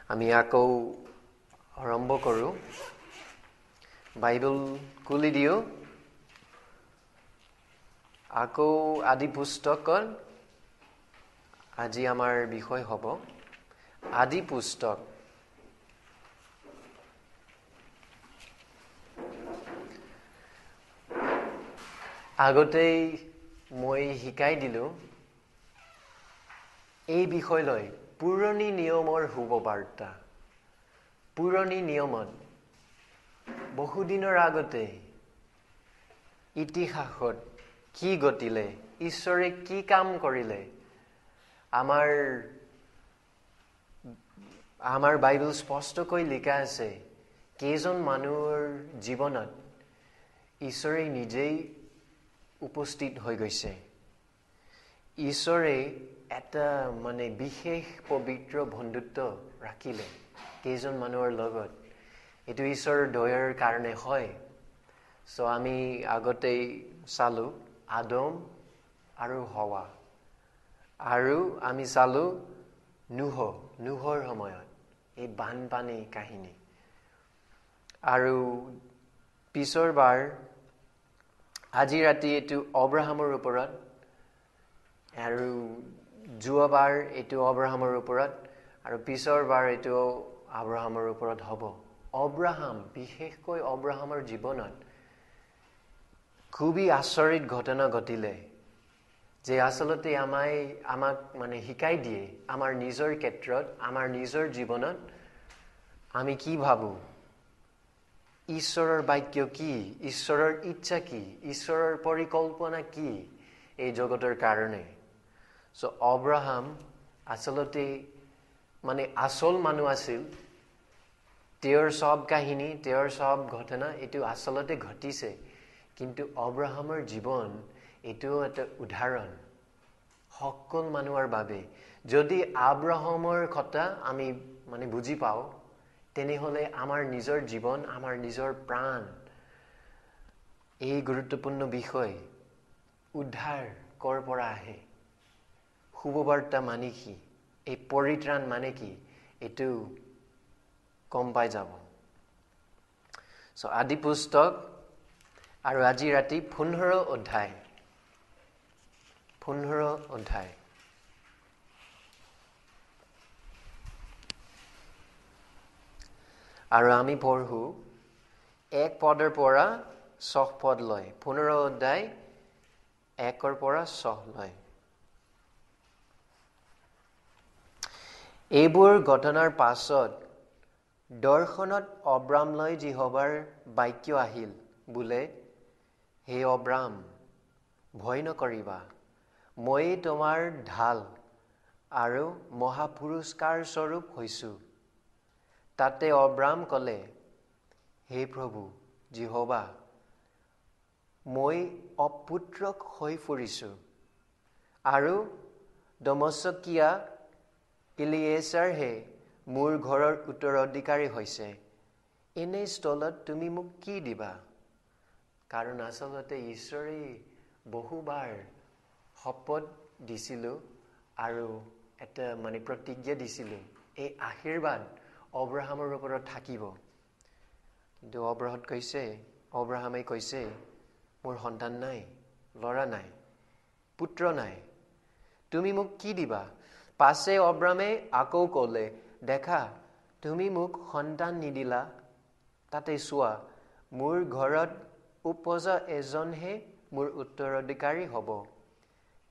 আমি আকৌ আৰম্ভ কৰোঁ। বাইবেল খুলি দিওঁ। আকৌ আদি পুস্তকৰ আজি আমাৰ বিষয় হ'ব আদি পুস্তক। আগতেই মই শিকাই দিলোঁ এই বিষয়লৈ পুৰণি নিয়মৰ শুভবাৰ্তা। পুৰণি নিয়মত বহুদিনৰ আগতে ইতিহাসত কি ঘটিলে, ঈশ্বৰে কি কাম কৰিলে, আমাৰ বাইবেল স্পষ্টকৈ লিখা আছে কেইজন মানুহৰ জীৱনত ঈশ্বৰে নিজেই উপস্থিত হৈ গৈছে। ঈশ্বৰে এটা বিশেষ পবিত্ৰ বন্ধুত্ব ৰাখিলে কেইজন মানুহৰ লগত। এইটো ঈশ্বৰৰ দয়াৰ কাৰণে হয়। আমি আগতেই চালোঁ আদম আৰু হাৱা, আৰু আমি চালোঁ নুহৰ সময়ত এই বানপানী কাহিনী, আৰু পিছৰ বাৰ আজি ৰাতি এইটো অব্ৰাহামৰ ওপৰত, আৰু যোৱাবাৰ এইটো অব্ৰাহামৰ ওপৰত, আৰু পিছৰ বাৰ এইটো আব্ৰাহামৰ ওপৰত হ'ব। অব্ৰাহাম, বিশেষকৈ অব্ৰাহামৰ জীৱনত খুবেই আচৰিত ঘটনা ঘটিলে, যে আচলতে আমাক শিকাই দিয়ে আমাৰ নিজৰ ক্ষেত্ৰত, আমাৰ নিজৰ জীৱনত আমি কি ভাবোঁ, ঈশ্বৰৰ বাক্য কি, ঈশ্বৰৰ ইচ্ছা কি, ঈশ্বৰৰ পৰিকল্পনা কি এই জগতৰ কাৰণে। অব্ৰাহাম আচলতে আচল মানুহ আছিল। তেওঁৰ সব কাহিনী, তেওঁৰ সব ঘটনা এইটো আচলতে ঘটিছে। কিন্তু অব্ৰাহামৰ জীৱন এইটো এটা উদাহৰণ সকলো মানুহৰ বাবে। যদি আব্ৰাহামৰ কথা আমি বুজি পাওঁ, তেনেহ'লে আমাৰ নিজৰ জীৱন, আমাৰ নিজৰ প্ৰাণ, এই গুৰুত্বপূৰ্ণ বিষয় উদ্ধাৰ ক'ৰ পৰা আহে, শুভবাৰ্তা মানে কি, এই পৰিত্ৰাণ মানে কি, এইটো গম পাই যাব। আদি পুস্তক আৰু আজি ৰাতি 15 অধ্যায়। আৰু আমি পঢ়োঁ 1 পদৰ পৰা 6 পদ লয়। 15 অধ্যায় 1 পৰা 6 লয়। এইবোৰ ঘটনাৰ পাছত দৰ্শনত অব্ৰামলৈ যহোৱাৰ বাক্য আহিল, বোলে, হে অব্ৰাম, ভয় নকৰিবা, মই তোমাৰ ঢাল আৰু মহাপুৰস্কাৰ স্বৰূপ হৈছোঁ। তাতে অব্ৰাম ক'লে, হে প্ৰভু যহোৱা, মই অপুত্ৰক হৈ ফুৰিছোঁ, আৰু দমস্কীয়া ইলিয়েছাৰহে মোৰ ঘৰৰ উত্তৰাধিকাৰী হৈছে। এনে স্থলত তুমি মোক কি দিবা? কাৰণ আচলতে ঈশ্বৰে বহুবাৰ শপত দিছিলোঁ আৰু এটা প্ৰতিজ্ঞা দিছিলোঁ, এই আশীৰ্বাদ অব্ৰাহামৰ ওপৰত থাকিব। কিন্তু অব্ৰাহামে কৈছে, মোৰ সন্তান নাই, ল'ৰা নাই, পুত্ৰ নাই, তুমি মোক কি দিবা? পাছে অব্ৰামে আকৌ ক'লে, দেখা, তুমি মোক সন্তান নিদিলা, তাতে চোৱা, মোৰ ঘৰত উপজা এজনহে মোৰ উত্তৰাধিকাৰী হ'ব।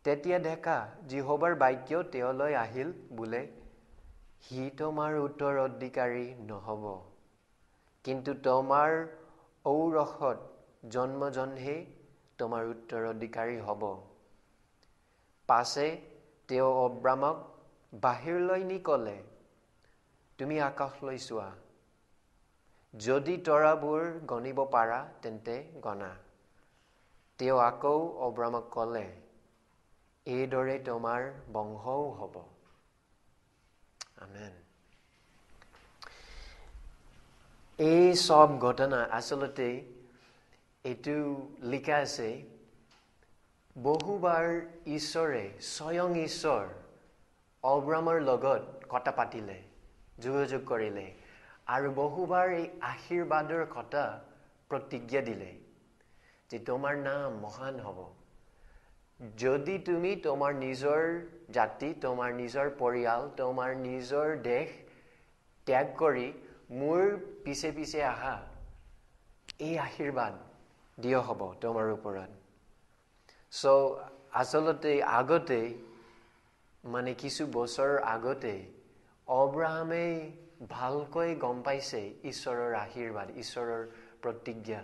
তেতিয়া দেখা, যহোৱাৰ বাক্য তেওঁলৈ আহিল, বোলে, সি তোমাৰ উত্তৰাধিকাৰী নহ'ব, কিন্তু তোমাৰ ঔৰসত জন্মজনহে তোমাৰ উত্তৰাধিকাৰী হ'ব। পাছে তেওঁ অব্ৰামক বাহিৰলৈ নি ক'লে, তুমি আকাশলৈ চোৱা, যদি তৰাবোৰ গণিব পাৰা তেন্তে গণা। তেওঁ আকৌ অব্ৰামক ক'লে, এইদৰে তোমাৰ বংশও হ'ব। আমেন। এই সব ঘটনা আচলতে এইটো লিখা আছে, বহুবাৰ ঈশ্বৰে, স্বয়ং ঈশ্বৰ অব্ৰামৰ লগত কথা পাতিলে। যোগাযোগ কৰিলে আৰু বহুবাৰ এই আশীৰ্বাদৰ কথা প্ৰতিজ্ঞা দিলে যে তোমাৰ নাম মহান হ'ব। যদি তুমি তোমাৰ নিজৰ জাতি, তোমাৰ নিজৰ পৰিয়াল, তোমাৰ নিজৰ দেশ ত্যাগ কৰি মোৰ পিছে পিছে আহা, এই আশীৰ্বাদ দিয়া হ'ব তোমাৰ ওপৰত। আচলতে আগতে মানে কিছু বছৰ আগতে অব্ৰাহামে ভালকৈ গম পাইছে ঈশ্বৰৰ আশীৰ্বাদ, ঈশ্বৰৰ প্ৰতিজ্ঞা।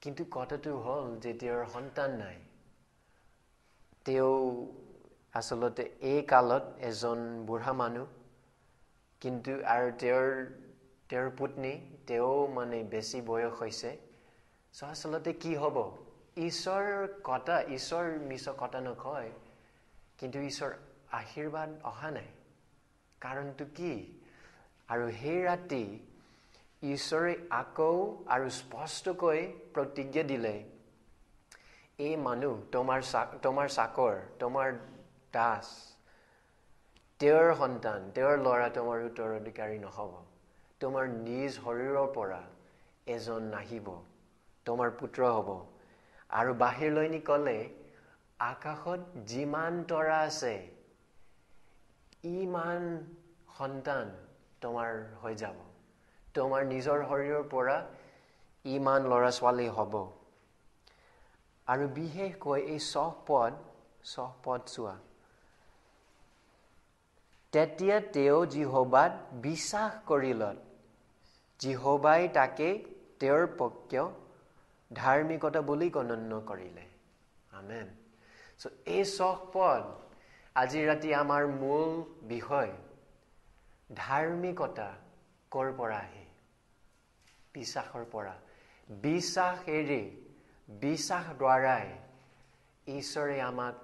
কিন্তু কথাটো হ'ল যে তেওঁৰ সন্তান নাই। তেওঁ আচলতে এই কালত এজন বুঢ়া মানুহ, কিন্তু আৰু তেওঁৰ পত্নী তেওঁ মানে বেছি বয়স হৈছে। আচলতে কি হ'ব? ঈশ্বৰৰ কথা, ঈশ্বৰ মিছা কথা নকয়, কিন্তু ঈশ্বৰ আশীৰ্বাদ অহা নাই। কাৰণটো কি? আৰু সেই ৰাতি ঈশ্বৰে আকৌ আৰু স্পষ্টকৈ প্ৰতিজ্ঞা দিলে, এই মানুহ তোমাৰ চাকৰ, তোমাৰ দাস, তেওঁৰ সন্তান, তেওঁৰ ল'ৰা তোমাৰ উত্তৰাধিকাৰী নহ'ব। তোমাৰ নিজ শৰীৰৰ পৰা এজন নাহিব, তোমাৰ পুত্ৰ হ'ব। আৰু বাহিৰলৈ নি ক'লে, আকাশত যিমান তৰা আছে ইমান সন্তান তোমাৰ হৈ যাব। তোমাৰ নিজৰ শৰীৰৰ পৰা ইমান ল'ৰা ছোৱালী হ'ব। আৰু বিশেষকৈ এই চহপদ চোৱা, তেতিয়া তেওঁ জিহোৱাত বিশ্বাস কৰিলত জিহোৱাই তাকে তেওঁৰ পক্ষে ধাৰ্মিকতা বুলি গণ্য কৰিলে। আমেন। এই চহপদ আজি ৰাতি আমাৰ মূল বিষয়। ধাৰ্মিকতা ক'ৰ পৰা আহে? বিশ্বাসৰ পৰা। বিশ্বাসেৰে, বিশ্বাস দ্বাৰাই ঈশ্বৰে আমাক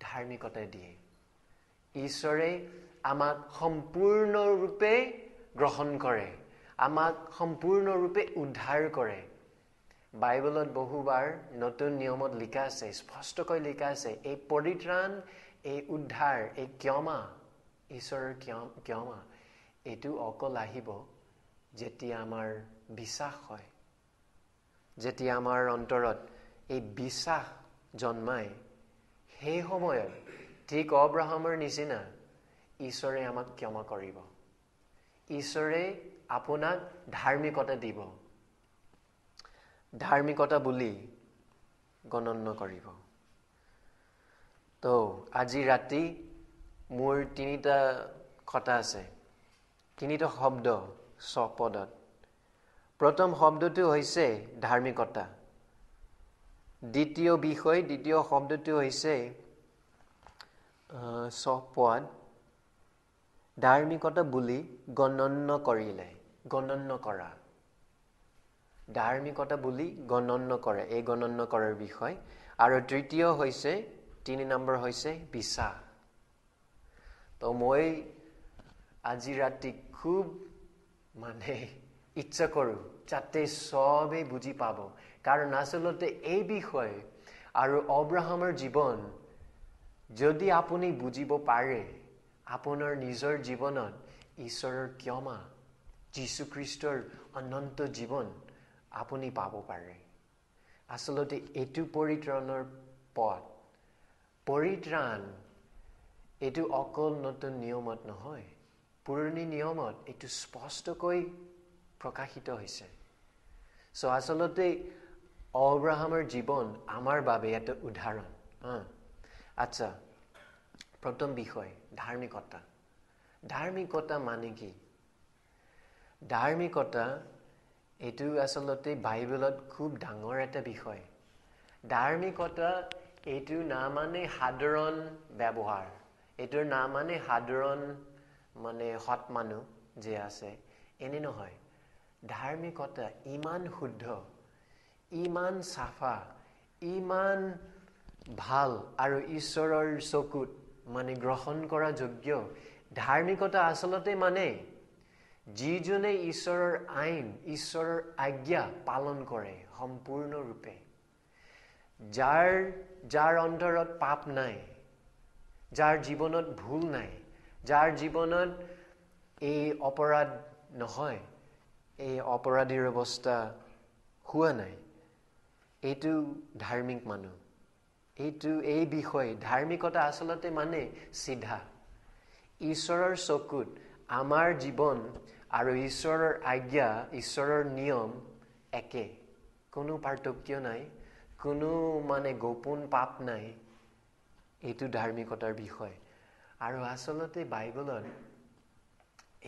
ধাৰ্মিকতা দিয়ে। ঈশ্বৰে আমাক সম্পূৰ্ণৰূপে গ্ৰহণ কৰে, আমাক সম্পূৰ্ণৰূপে উদ্ধাৰ কৰে। বাইবেলত বহুবাৰ নতুন নিয়মত লিখা আছে, স্পষ্টকৈ লিখা আছে, এই পৰিত্ৰাণ, এই উদ্ধাৰ, এই ক্ষমা, ঈশ্বৰৰ ক্ষমা, এইটো অকল আহিব যেতিয়া আমাৰ বিশ্বাস হয়। যেতিয়া আমাৰ অন্তৰত এই বিশ্বাস জন্মায়, সেই সময়ত ঠিক অব্ৰাহামৰ নিচিনা ঈশ্বৰে আমাক ক্ষমা কৰিব। ঈশ্বৰে আপোনাক ধাৰ্মিকতা দিব, ধাৰ্মিকতা বুলি গণ্য কৰিব। আজি ৰাতি মোৰ 3টা কথা আছে, 3টা শব্দ চহপদত। প্ৰথম শব্দটো হৈছে ধাৰ্মিকতা। দ্বিতীয় শব্দটো হৈছে চহপদ, ধাৰ্মিকতা বুলি গণ্য কৰিলে, গণ্য কৰা। ধাৰ্মিকতা বুলি গণ্য কৰে, এই গণ্য কৰাৰ বিষয়। আৰু তৃতীয় হৈছে, 3 নম্বৰ হৈছে বিশ্বাস। মই আজি ৰাতি খুব ইচ্ছা কৰোঁ যাতে চবেই বুজি পাব। কাৰণ আচলতে এই বিষয় আৰু অব্ৰাহামৰ জীৱন যদি আপুনি বুজিব পাৰে, আপোনাৰ নিজৰ জীৱনত ঈশ্বৰৰ ক্ষমা, যীশুখ্ৰীষ্টৰ অনন্ত জীৱন আপুনি পাব পাৰে। আচলতে এইটো পৰিত্ৰাণৰ পথ। পৰিত্ৰাণ এইটো অকল নতুন নিয়মত নহয়, পুৰণি নিয়মত এইটো স্পষ্টকৈ প্ৰকাশিত হৈছে। আচলতে অব্ৰাহামৰ জীৱন আমাৰ বাবে এটা উদাহৰণ। আচ্ছা, প্ৰথম বিষয় ধাৰ্মিকতা। ধাৰ্মিকতা মানে কি? ধাৰ্মিকতা এইটো আচলতে বাইবেলত খুব ডাঙৰ এটা বিষয়। ধাৰ্মিকতা এইটো নামানে সাধাৰণ ব্যৱহাৰ, এইটোৰ নামানে সাধাৰণ সৎ মানুহ যে আছে, এনে নহয়। ধাৰ্মিকতা ইমান শুদ্ধ, ইমান চাফা, ইমান ভাল আৰু ঈশ্বৰৰ চকুত গ্ৰহণ কৰা যোগ্য। ধাৰ্মিকতা আচলতে যিজনে ঈশ্বৰৰ আইন, ঈশ্বৰৰ আজ্ঞা পালন কৰে সম্পূৰ্ণৰূপে, যাৰ অন্তৰত পাপ নাই, যাৰ জীৱনত ভুল নাই, যাৰ জীৱনত এই অপৰাধ নহয়, এই অপৰাধীৰ অৱস্থা হোৱা নাই। এইটো ধাৰ্মিক মানুহ। এই বিষয় ধাৰ্মিকতা আচলতে মানে চিধা। ঈশ্বৰৰ চকুত আমাৰ জীৱন আৰু ঈশ্বৰৰ আজ্ঞা, ঈশ্বৰৰ নিয়ম একে। কোনো পাৰ্থক্য নাই, কোনো গোপন পাপ নাই। এইটো ধাৰ্মিকতাৰ বিষয়। আৰু আচলতে বাইবেলত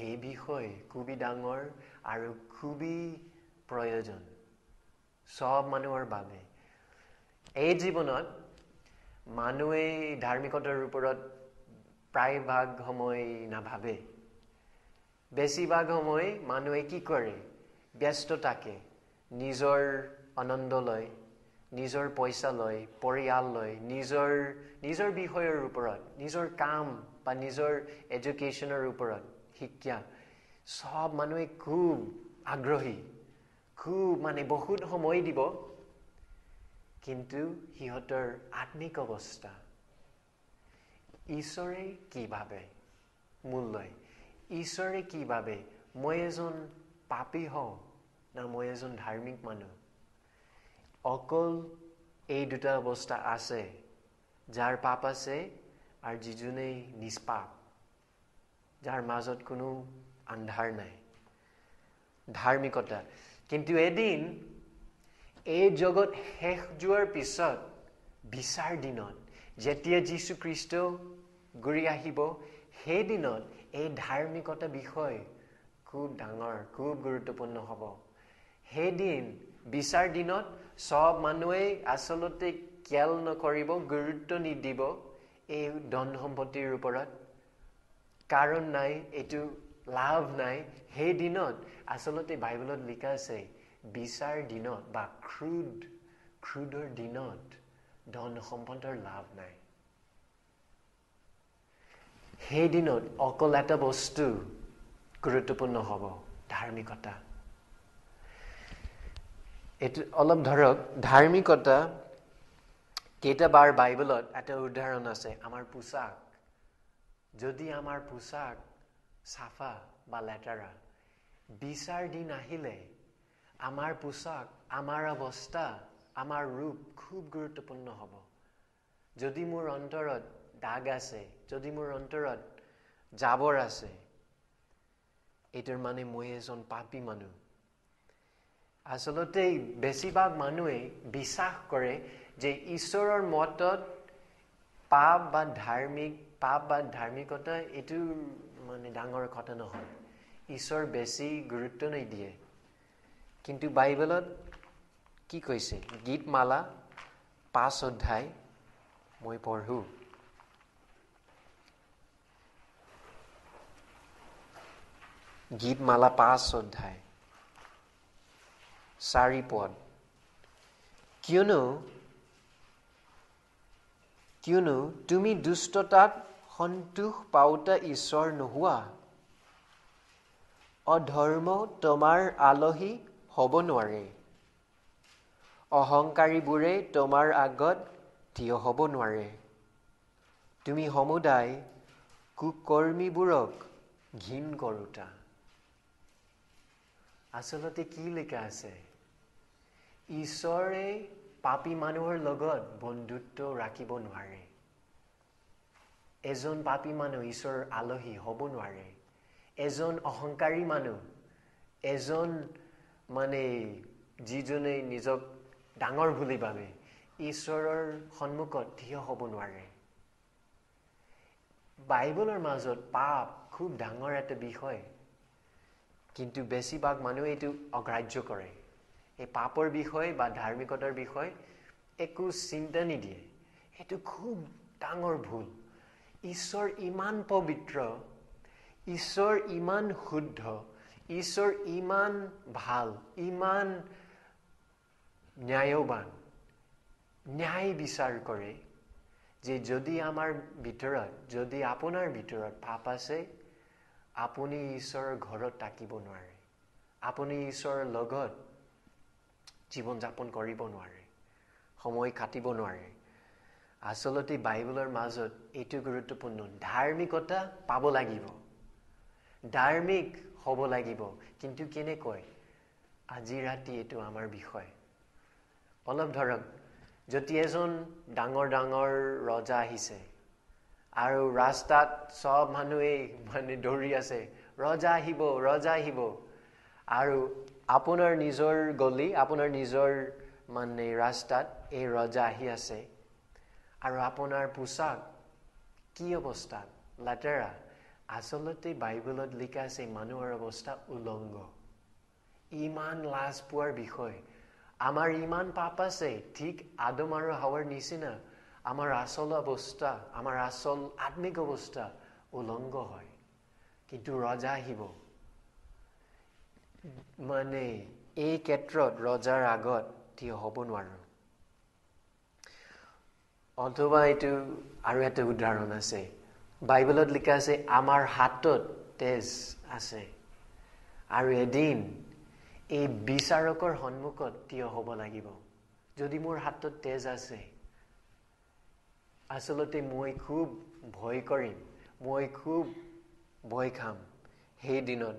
এই বিষয় খুবেই ডাঙৰ আৰু খুবেই প্ৰয়োজন সব মানুহৰ বাবে। এই জীৱনত মানুহে ধাৰ্মিকতাৰ ওপৰত প্ৰায়ভাগ সময় নাভাবে। বেছিভাগ সময় মানুহে কি কৰে? ব্যস্ত থাকে, নিজৰ আনন্দ লয়, নিজৰ পইচা লয়, পৰিয়াল লয়, নিজৰ বিষয়ৰ ওপৰত, নিজৰ কাম বা নিজৰ এডুকেশ্যনৰ ওপৰত, শিক্ষা, সব মানুহে খুব আগ্ৰহী, খুব বহুত সময় দিব। কিন্তু সিহঁতৰ আত্মিক অৱস্থা, ঈশ্বৰে কি ভাবে মোলৈ? ঈশ্বৰে কি ভাবে? মই এজন পাপী হওঁ না মই এজন ধাৰ্মিক মানুহ? অকল এই দুটা অৱস্থা আছে, যাৰ পাপ আছে আৰু যিজনে নিষ্পাপ, যাৰ মাজত কোনো আন্ধাৰ নাই, ধাৰ্মিকতা। কিন্তু এদিন এই জগত শেষ যোৱাৰ পিছত, বিচাৰ দিনত, যেতিয়া যীশুখ্ৰীষ্ট ঘূৰি আহিব, সেই দিনত এই ধাৰ্মিকতা বিষয় খুব ডাঙৰ, খুব গুৰুত্বপূৰ্ণ হ'ব। সেইদিন বিচাৰ দিনত সব মানুহে আচলতে খেল নকৰিব, গুৰুত্ব নিদিব এই ধন সম্পত্তিৰ ওপৰত। কাৰণ নাই, এইটো লাভ নাই। সেই দিনত আচলতে বাইবেলত লিখা আছে, বিচাৰ দিনত বা ক্ৰোধৰ দিনত ধন সম্পদৰ লাভ নাই। সেই দিনত অকল এটা বস্তু গুৰুত্বপূৰ্ণ হ'ব, ধাৰ্মিকতা। এইটো অলপ ধৰক, ধাৰ্মিকতা কেইটাবাৰ বাইবেলত এটা উদাহৰণ আছে, আমাৰ পোচাক। যদি আমাৰ পোচাক চাফা বা লেতেৰা, বিচাৰ দিন আহিলে আমাৰ পোচাক, আমাৰ অৱস্থা, আমাৰ ৰূপ খুব গুৰুত্বপূৰ্ণ হ'ব। যদি মোৰ অন্তৰত দাগ আছে, যদি মোৰ অন্তৰত জাবৰ আছে, এইটোৰ মই এজন পাপী মানুহ। আচলতে বেছিভাগ মানুহে বিশ্বাস কৰে যে ঈশ্বৰৰ মতত পাপ বা ধাৰ্মিকতা এইটো ডাঙৰ কথা নহয়। ঈশ্বৰ বেছি গুৰুত্ব নিদিয়ে। কিন্তু বাইবেলত কি কৈছে? গীতমালা 5 অধ্যায় মই পঢ়ো। গীতমালা 5 অধ্যায় 4 পদ। কিয়নো তুমি দুষ্টতাত সন্তোষ পাওঁতা ঈশ্বৰ নোহোৱা। অধৰ্ম তোমাৰ আলহী হ'ব নোৱাৰে। অহংকাৰীবোৰে তোমাৰ আগত থিয় হ'ব নোৱাৰে। তুমি সমুদায় কুকৰ্মীবোৰক ঘিণ কৰোতা। আচলতে কি লিখা আছে? ঈশ্বৰে পাপী মানুহৰ লগত বন্ধুত্ব ৰাখিব নোৱাৰে। এজন পাপী মানুহ ঈশ্বৰৰ আলহী হ'ব নোৱাৰে। এজন অহংকাৰী মানুহ, এজন যিজনে নিজক ডাঙৰ বুলি ভাবে, ঈশ্বৰৰ সন্মুখত থিয় হ'ব নোৱাৰে। বাইবেলৰ মাজত পাপ খুব ডাঙৰ এটা বিষয়, কিন্তু বেছিভাগ মানুহে এইটো অগ্ৰাহ্য কৰে। এই পাপৰ বিষয় বা ধাৰ্মিকতাৰ বিষয় একো চিন্তা নিদিয়ে। সেইটো খুব ডাঙৰ ভুল। ঈশ্বৰ ইমান পবিত্ৰ, ঈশ্বৰ ইমান শুদ্ধ, ঈশ্বৰ ইমান ভাল, ইমান ন্যায়বান, ন্যায় বিচাৰ কৰে যে যদি আমাৰ ভিতৰত, যদি আপোনাৰ ভিতৰত পাপ আছে, আপুনি ঈশ্বৰৰ ঘৰত থাকিব নোৱাৰে। আপুনি ঈশ্বৰৰ লগত জীৱন যাপন কৰিব নোৱাৰে, সময় কাটিব নোৱাৰে। আচলতে বাইবেলৰ মাজত এইটো গুৰুত্বপূৰ্ণ, ধাৰ্মিকতা পাব লাগিব। ধাৰ্মিক হ'ব লাগিব কিন্তু কেনেকৈ আজি ৰাতি এটো আমাৰ বিষয় অলপ ধৰক যদি এজন ডাঙৰ ডাঙৰ ৰজা আহিছে আৰু ৰাস্তাত সব মানুহে মানে দৌৰি আছে ৰজা আহিব আৰু আপোনাৰ নিজৰ গলি আপোনাৰ নিজৰ মানে ৰাস্তাত এই ৰজা আহি আছে আৰু আপোনাৰ পোছাক কি অৱস্থা লেতেৰা আসলতে বাইবেলত লিখা আছে মানুহৰ অৱস্থা উলংগ ইমান লাজ পোৱাৰ বিষয় আমাৰ ইমান পাপ আছে ঠিক আদম আৰু হাৱাৰ নিচিনা আমাৰ আসল অৱস্থা আমাৰ আসল আত্মিক অৱস্থা উলংগ হয় কিন্তু ৰজা আহিব মানে এই ক্ষেত্ৰত ৰজাৰ আগত থিয় হ'ব নোৱাৰো অথবা এইটো আৰু এটা উদাহৰণ আছে বাইবেলত লিখা আছে আমাৰ হাতত তেজ আছে আৰু এদিন এই বিচাৰকৰ সন্মুখত থিয় হ'ব লাগিব যদি মোৰ হাতত তেজ আছে আসলতে মই খুব ভয় কৰিম মই খুব ভয় খাম সেই দিনত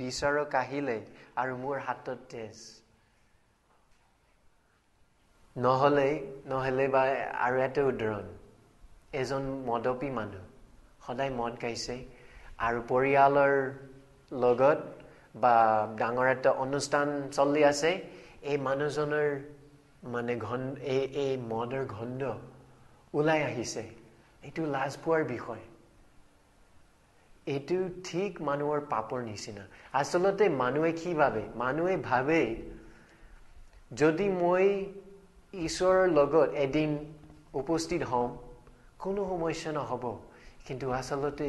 বিচাৰক আহিলে আৰু মোৰ হাতত তেজ নহলে বা আৰু এটা উদাহৰণ এজন মদপী মানুহ সদায় মদ খাইছে আৰু পৰিয়ালৰ লগত বা ডাঙৰ এটা অনুষ্ঠান চলি আছে এই মানুহজনৰ মানে এই মদৰ গন্ধ ওলাই আহিছে এইটো লাজ পোৱাৰ বিষয় এইটো ঠিক মানুহৰ পাপৰ নিচিনা আসলতে মানুহে কি ভাবে মানুহে ভাবে যদি মই ঈশ্বৰৰ লগত এদিন উপস্থিত হম কোনো সমস্যা নহব কিন্তু আসলতে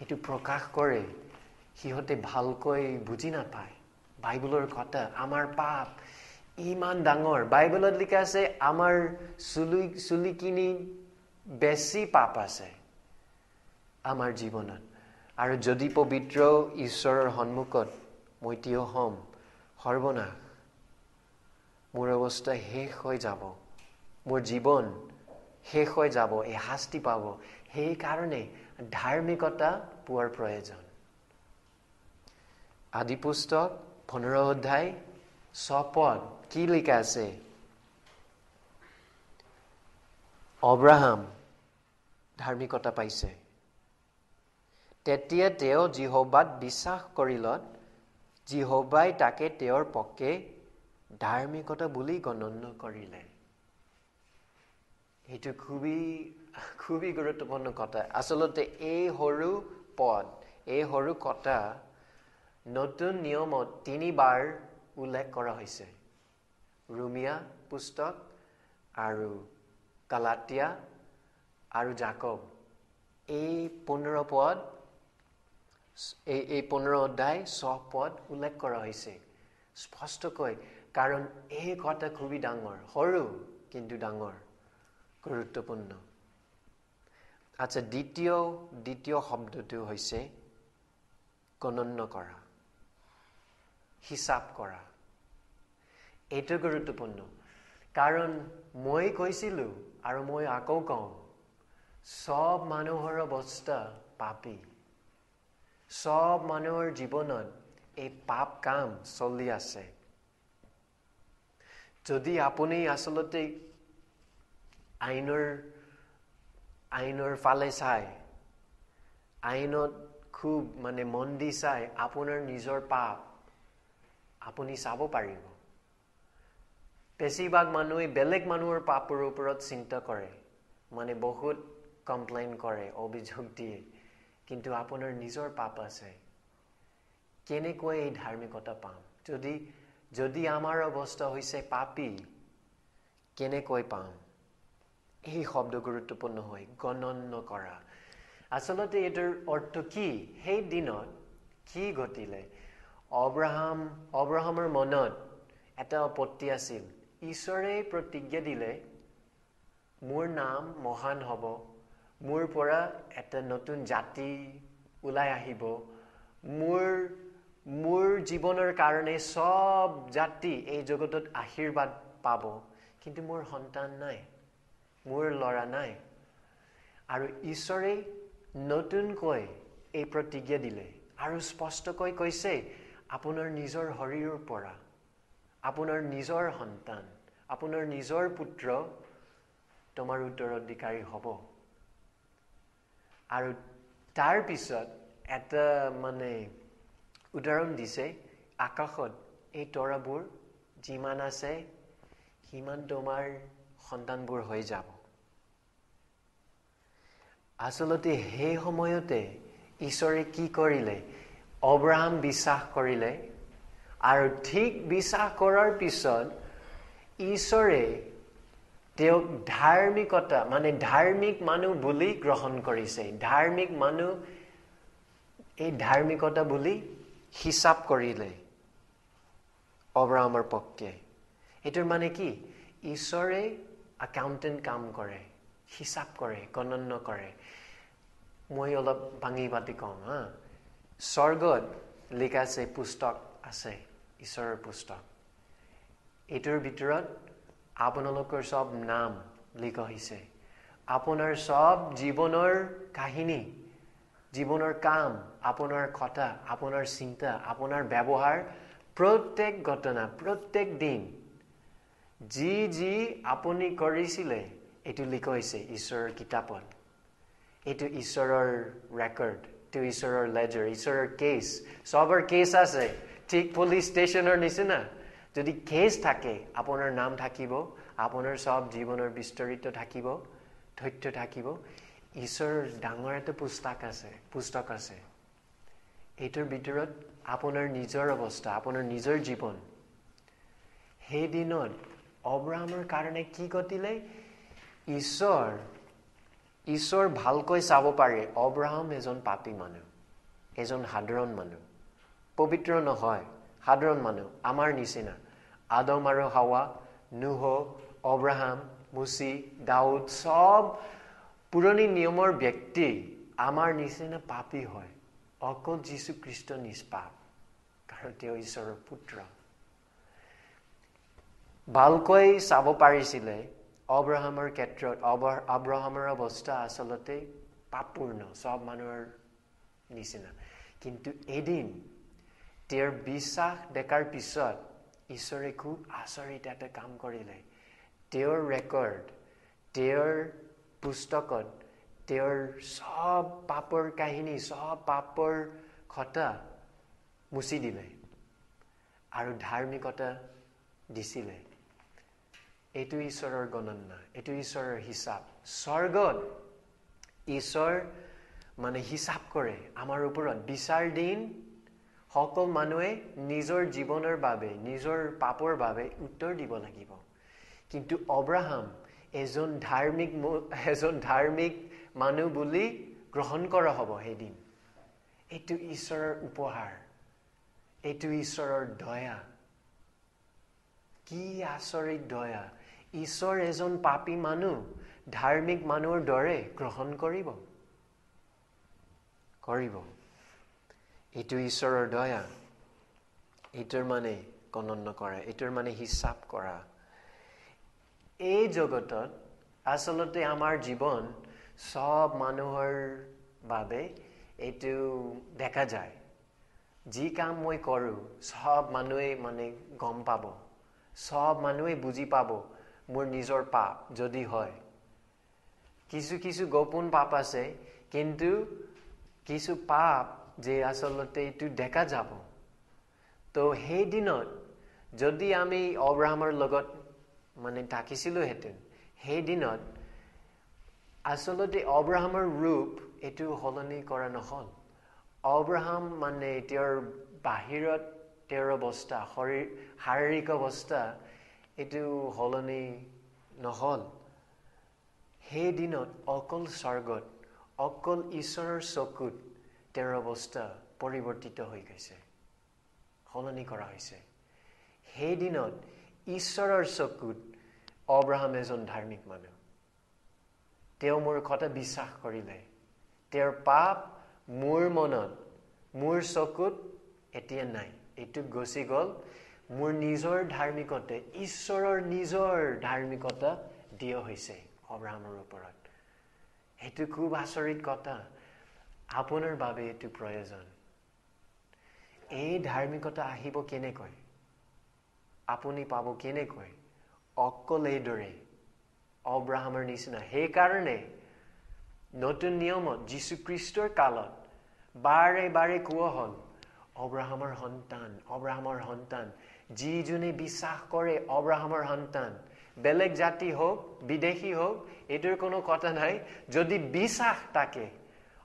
এইটো প্ৰকাশ কৰে সিহঁতে ভালকৈ বুজি নাপায় বাইবেলৰ কথা আমাৰ পাপ ইমান ডাঙৰ বাইবেলত লিখা আছে আমাৰ চুলিকিনি বেছি পাপ আছে আমাৰ জীৱনত আৰু যদি পবিত্ৰ ঈশ্বৰৰ সন্মুখত মই থিয় হ'ম সৰ্বনাশ মোৰ অৱস্থা শেষ হৈ যাব মোৰ জীৱন শেষ হৈ যাব এই শাস্তি পাব সেই কাৰণে ধাৰ্মিকতা পোৱাৰ প্ৰয়োজন আদি পুস্তক 15 অধ্যায় 6 পদ কি লিখা আছে অব্ৰাহাম ধাৰ্মিকতা পাইছে তেতিয়া তেওঁ জিহোৱাত বিশ্বাস কৰিলত জিহোৱাই তাকে তেওঁৰ পক্ষে ধাৰ্মিকতা বুলি গণনা কৰিলে এইটো খুবই গুৰুত্বপূৰ্ণ কথা আসলতে এই সৰু পদ এই সৰু কথা নতুন নিয়মত 3 বাৰ উল্লেখ কৰা হৈছে ৰোমিয়া পুস্তক আৰু গালাতিয়া আৰু যাকব এই 15 পদ এই 15 অধ্যায় 6 পদ উল্লেখ কৰা হৈছে স্পষ্টকৈ কাৰণ এই কথা খুবই ডাঙৰ সৰু কিন্তু ডাঙৰ গুৰুত্বপূৰ্ণ আচ্ছা দ্বিতীয় শব্দটো হৈছে গণনা কৰা হিচাপ কৰা এইটো গুৰুত্বপূৰ্ণ কাৰণ মই কৈছিলো আৰু মই আকৌ কওঁ সব মানুহৰ অৱস্থা পাপী সব মানুহৰ জীৱনত এই পাপ কাম চলি আছে যদি আপুনি আসলতে আইনৰ ফালে চাই আইনত খুব মানে মন দি চাই আপোনাৰ নিজৰ পাপ আপুনি চাব পাৰিব বেছিভাগ মানুহে বেলেগ মানুহৰ পাপৰ ওপৰত চিন্তা কৰে মানে বহুত কমপ্লেইন কৰে অভিযোগ দিয়ে কিন্তু আপোনাৰ নিজৰ পাপ আছে কেনেকৈ এই ধাৰ্মিকতা পাম যদি আমাৰ অৱস্থা হৈছে পাপী কেনেকৈ পাম এই শব্দ গুৰুত্বপূৰ্ণ হয় গণনা কৰা আসলতে এটাৰ অৰ্থ কি সেই দিনত কি ঘটিলে অব্ৰাহামৰ মনত এটা আপত্তি আছিল ঈশ্বৰে প্ৰতিজ্ঞা দিলে মোৰ নাম মহান হ'ব মোৰ পৰা এটা নতুন জাতি ওলাই আহিব মোৰ জীৱনৰ কাৰণে সব জাতি এই জগতত আশীৰ্বাদ পাব কিন্তু মোৰ সন্তান নাই মোৰ ল'ৰা নাই আৰু ঈশ্বৰে নতুনকৈ এই প্ৰতিজ্ঞা দিলে আৰু স্পষ্টকৈ কৈছে আপোনাৰ নিজৰ শৰীৰৰ পৰা আপোনাৰ নিজৰ সন্তান আপোনাৰ নিজৰ পুত্ৰ তোমাৰ উত্তৰাধিকাৰী হ'ব আৰু তাৰ পিছত এটা মানে উদাহৰণ দিছে আকাশত এই তৰাবোৰ যিমান আছে সিমান তোমাৰ সন্তানবোৰ হৈ যাব আসলতে সেই সময়তে ঈশ্বৰে কি কৰিলে অব্ৰাহাম বিশ্বাস কৰিলে আৰু ঠিক বিশ্বাস কৰাৰ পিছত ঈশ্বৰে তেওঁক ধাৰ্মিকতা মানে ধাৰ্মিক মানুহ বুলি গ্ৰহণ কৰিছে ধাৰ্মিক মানুহ এই ধাৰ্মিকতা বুলি হিচাপ কৰিলে অব্ৰাহামৰ পক্ষে এটোৰ মানে কি ঈশ্বৰে একাউন্টেন্ট কাম কৰে হিচাপ কৰে গণনা কৰে মই অলপ ভাঙি পাতি কম স্বৰ্গত লিখা আছে পুস্তক আছে ঈশ্বৰৰ পুস্তক এটোৰ ভিতৰত আপোনালোকৰ সব নাম লিখা হৈছে আপোনাৰ সব জীৱনৰ কাহিনী জীৱনৰ কাম আপোনাৰ কথা আপোনাৰ চিন্তা আপোনাৰ ব্যৱহাৰ প্ৰত্যেক ঘটনা প্ৰত্যেক দিন যি আপুনি কৰিছিলে এটো লিখা হৈছে ঈশ্বৰৰ কিতাপত এটো ঈশ্বৰৰ ৰেকৰ্ড এটো ঈশ্বৰৰ লেজাৰ ঈশ্বৰৰ কেছ সবৰ কেছ আছে ঠিক পুলিশ ষ্টেচনৰ নিচিনা যদি কেছ থাকে আপোনাৰ নাম থাকিব আপোনাৰ সব জীৱনৰ বিস্তাৰিত থাকিব তথ্য থাকিব ঈশ্বৰৰ ডাঙৰ এটা পুস্তক আছে এটোৰ ভিতৰত আপোনাৰ নিজৰ অৱস্থা আপোনাৰ নিজৰ জীৱন সেই দিনত অব্ৰাহামৰ কাৰণে কি ঘটিলে ঈশ্বৰ ভালকৈ চাব পাৰে অব্ৰাহাম এজন পাপী মানুহ এজন সাধাৰণ মানুহ পবিত্ৰ নহয় সাধাৰণ মানুহ আমাৰ নিচিনা আদম আৰু হাৱা নুহ অব্ৰাহাম মুচি দাউদ সব পুৰণি নিয়মৰ ব্যক্তি আমাৰ নিচিনা পাপী হয় অকল যীশু খ্ৰীষ্ট নিষ্পাপ কাৰণ তেওঁ ঈশ্বৰৰ পুত্ৰ ভালকৈ চাব পাৰিছিলে অব্ৰাহামৰ ক্ষেত্ৰত অব্ৰাহামৰ অৱস্থা আসলতে পাপপূৰ্ণ সব মানুহৰ নিচিনা কিন্তু এদিন তেওঁৰ বিশ্বাস দেখাৰ পিছত ঈশ্বৰে খুব আচৰিত এটা কাম কৰিলে তেওঁৰ ৰেকৰ্ড তেওঁৰ পুস্তকত তেওঁৰ সব পাপৰ কাহিনী সব পাপৰ কথা মুছি দিলে আৰু ধাৰ্মিকতা দিছিলে এটো ঈশ্বৰৰ গণনা এটো ঈশ্বৰৰ হিচাপ স্বৰ্গত ঈশ্বৰ মানে হিচাপ কৰে আমাৰ ওপৰত বিচাৰ দিন সকল মানুহে নিজৰ জীৱনৰ বাবে নিজৰ পাপৰ বাবে উত্তৰ দিব লাগিব কিন্তু অব্ৰাহাম এজন ধাৰ্মিক মানুহ বুলি গ্ৰহণ কৰা হ'ব সেইদিন এটো ঈশ্বৰৰ উপহাৰ এটো ঈশ্বৰৰ দয়া কি আচৰিত দয়া ঈশ্বৰ এজন পাপী মানুহ ধাৰ্মিক মানুহৰ দৰে গ্ৰহণ কৰিব এটো ঈশ্বৰৰ দয়া এটোৰ মানে গণনা কৰা এটোৰ মানে হিচাপ কৰা এই জগতত আসলতে আমাৰ জীৱন সব মানুহৰ বাবে এটো দেখা যায় যি কাম মই কৰো সব মানুহে মানে গম পাব সব মানুহে বুজি পাব মোৰ নিজৰ পাপ যদি হয় কিছু গোপন পাপ আছে কিন্তু কিছু পাপ যে আসলতে এটো দেখা যাব তো সেই দিনত যদি আমি অব্ৰাহামৰ লগত মানে থাকিছিলো হেতেন সেই দিনত আসলতে অব্ৰাহামৰ ৰূপ এটো হলনি কৰা নহল অব্ৰাহাম মানে তেওঁৰ বাহিৰত তেওঁৰ অৱস্থা শাৰীৰিক অৱস্থা এটো হলনি নহল সেই দিনত অকল স্বৰ্গত অকল ঈশ্বৰৰ চকুত তেওঁৰ অৱস্থা পৰিৱৰ্তিত হৈ গৈছে হলনি কৰা হৈছে সেই দিনত ঈশ্বৰৰ চকুত অব্ৰাহাম এজন ধাৰ্মিক মানুহ তেওঁ মোৰ কথা বিশ্বাস কৰিলে তেওঁৰ পাপ মোৰ মনত মোৰ চকুত এতিয়া নাই এটো গছি গল মোৰ নিজৰ ধাৰ্মিকতে ঈশ্বৰৰ নিজৰ ধাৰ্মিকতা দিয়া হৈছে অব্ৰাহামৰ ওপৰত এটো খুব আচৰিত কথা আপোনাৰ বাবে এইটো প্ৰয়োজন এই ধাৰ্মিকতা আহিব কেনেকৈ আপুনি পাব কেনেকৈ অকল এইদৰে অব্ৰাহামৰ নিচিনা সেইকাৰণে নতুন নিয়মত যীশু খ্ৰীষ্টৰ কালত বাৰে বাৰে কোৱা হ'ল অব্ৰাহামৰ সন্তান যিজনে বিশ্বাস কৰে অব্ৰাহামৰ সন্তান বেলেগ জাতি হোক বিদেশী হোক এইটোৰ কোনো কথা নাই যদি বিশ্বাস থাকে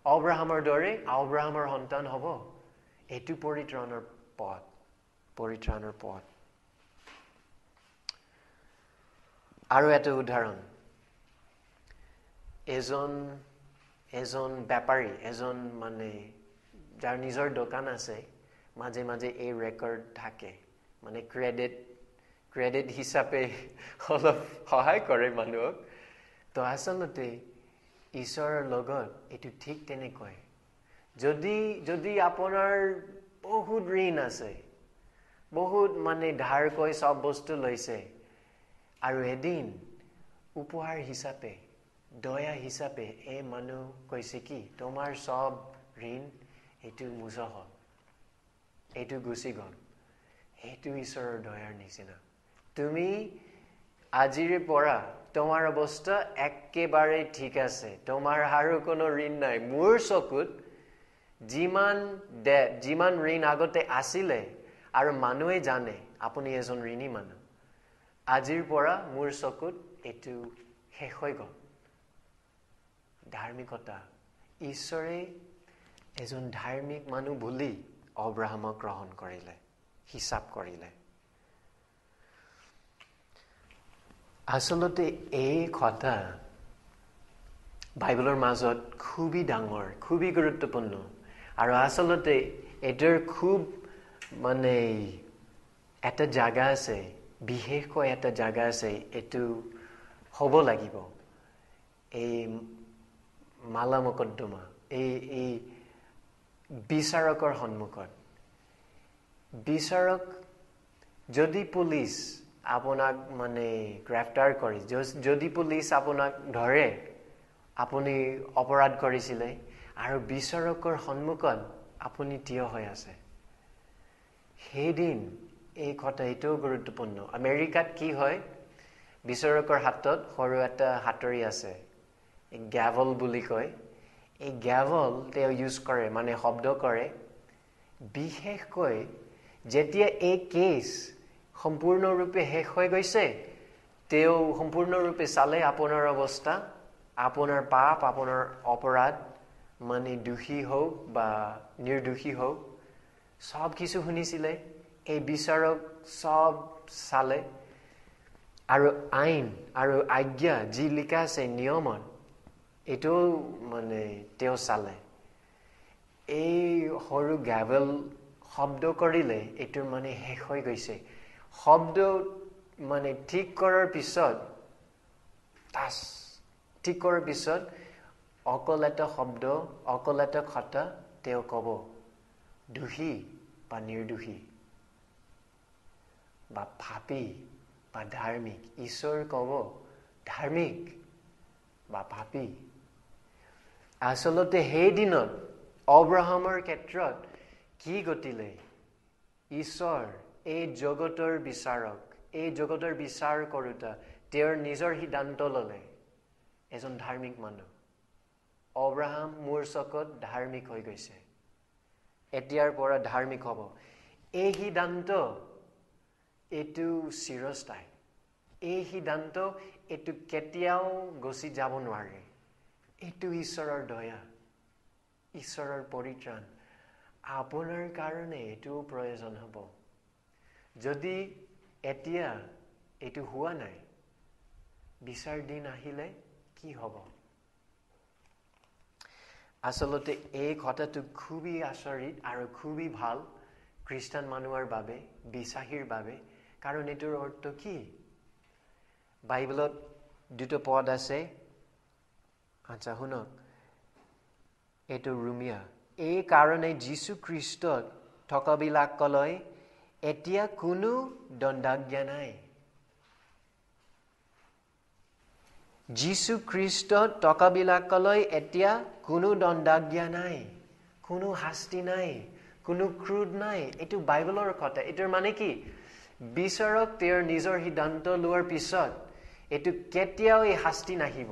অব্ৰাহামৰ দৰে অব্ৰাহামৰ সন্তান হ'ব এইটো পৰিত্ৰাণৰ পথ আৰু এটা উদাহৰণ এজন বেপাৰী এজন মানে যাৰ নিজৰ দোকান আছে মাজে মাজে এই ৰেকৰ্ড থাকে মানে ক্ৰেডিট হিচাপে অলপ সহায় কৰে মানুহক তো আচলতে ঈশ্বৰৰ লগত এইটো ঠিক তেনেকৈ যদি আপোনাৰ বহুত ঋণ আছে বহুত মানে ধাৰকৈ সব বস্তু লৈছে আৰু এদিন উপহাৰ হিচাপে দয়া হিচাপে এই মানুহ কৈছে কি তোমাৰ সব ঋণ এইটো মুছা হ'ল এইটো গুচি গ'ল এইটো ঈশ্বৰৰ দয়াৰ নিচিনা তুমি আজিৰ পৰা তোমাৰ অৱস্থা একেবাৰে ঠিক আছে তোমাৰ আৰু কোনো ঋণ নাই মোৰ চকুত যিমান ঋণ আগতে আছিলে আৰু মানুহে জানে আপুনি এজন ঋণী মানুহ আজিৰ পৰা মোৰ চকুত এইটো শেষ হৈ গ'ল ধাৰ্মিকতা ঈশ্বৰে এজন ধাৰ্মিক মানুহ বুলি অব্ৰাহামক গ্ৰহণ কৰিলে হিচাপ কৰিলে আচলতে এই কথা বাইবেলৰ মাজত খুবেই ডাঙৰ খুবেই গুৰুত্বপূৰ্ণ আৰু আচলতে এটাৰ খুব মানে এটা জাগা আছে বিশেষকৈ এটা জাগা আছে এইটো হ'ব লাগিব এই মালা মকদ্দমা এই বিচাৰকৰ সন্মুখত বিচাৰক যদি পুলিচ আপোনাক মানে গ্ৰেপ্তাৰ কৰি যদি পুলিচ আপোনাক ধৰে আপুনি অপৰাধ কৰিছিলে আৰু বিচাৰকৰ সন্মুখত আপুনি থিয় হৈ আছে সেইদিন এই কথা এইটোও গুৰুত্বপূৰ্ণ আমেৰিকাত কি হয় বিচাৰকৰ হাতত সৰু এটা হাতৰি আছে গ্যাভল বুলি কয় এই গ্যাভল তেওঁ ইউজ কৰে মানে শব্দ কৰে বিশেষকৈ যেতিয়া এই কেছ সম্পূৰ্ণৰূপে শেষ হৈ গৈছে তেওঁ সম্পূৰ্ণৰূপে চালে আপোনাৰ অৱস্থা আপোনাৰ পাপ আপোনাৰ অপৰাধ মানে দোষী হোক বা নিৰ্দোষী হোক সব কিছু শুনিছিলে এই বিচাৰক সব চালে আৰু আইন আৰু আজ্ঞা যি লিখা আছে নিয়মত এইটো মানে তেওঁ চালে এই সৰু গ্যাভেল শব্দ কৰিলে এইটোৰ মানে শেষ হৈ গৈছে শব্দ মানে ঠিক কৰাৰ পিছত অকল এটা শব্দ অকল এটা কথা তেওঁ ক'ব দোষী বা নিৰ্দোষী বা পাপী বা ধাৰ্মিক ঈশ্বৰ ক'ব ধাৰ্মিক বা পাপী আচলতে সেই দিনত অব্ৰাহামৰ ক্ষেত্ৰত কি ঘটিলে ঈশ্বৰ এই জগতৰ বিচাৰক এই জগতৰ বিচাৰ কৰোঁতা তেওঁৰ নিজৰ সিদ্ধান্ত ল'লে এজন ধাৰ্মিক মানুহ অব্ৰাহাম মোৰ চকুত ধাৰ্মিক হৈ গৈছে এতিয়াৰ পৰা ধাৰ্মিক হ'ব এই সিদ্ধান্ত এইটো চিৰস্থায়ী এই সিদ্ধান্ত এইটো কেতিয়াও গুচি যাব নোৱাৰে এইটো ঈশ্বৰৰ দয়া ঈশ্বৰৰ পৰিত্ৰাণ আপোনাৰ কাৰণে এইটো প্ৰয়োজন হ'ব যদি এতিয়া এইটো হোৱা নাই বিচাৰ দিন আহিলে কি হ'ব আচলতে এই কথাটো খুবেই আচৰিত আৰু খুবেই ভাল খ্ৰীষ্টান মানুহৰ বাবে বিশ্বাসীৰ বাবে কাৰণ এইটোৰ অৰ্থ কি বাইবেলত দুটো পদ আছে আচ্ছা শুনক এইটো ৰোমিয়া এই কাৰণে যীশু খ্ৰীষ্টত থকাবিলাকলৈ এতিয়া কোনো দণ্ডাজ্ঞা নাই যীশু খ্ৰীষ্টত টকাবিলাকলৈ এতিয়া কোনো দণ্ডাজ্ঞা নাই, কোনো শাস্তি নাই, কোনো ক্ৰোধ নাই। এইটো বাইবেলৰ কথা। এইটোৰ মানে কি? বিচাৰক তেওঁৰ নিজৰ সিদ্ধান্ত লোৱাৰ পিছত এইটো কেতিয়াও এই শাস্তি নাহিব,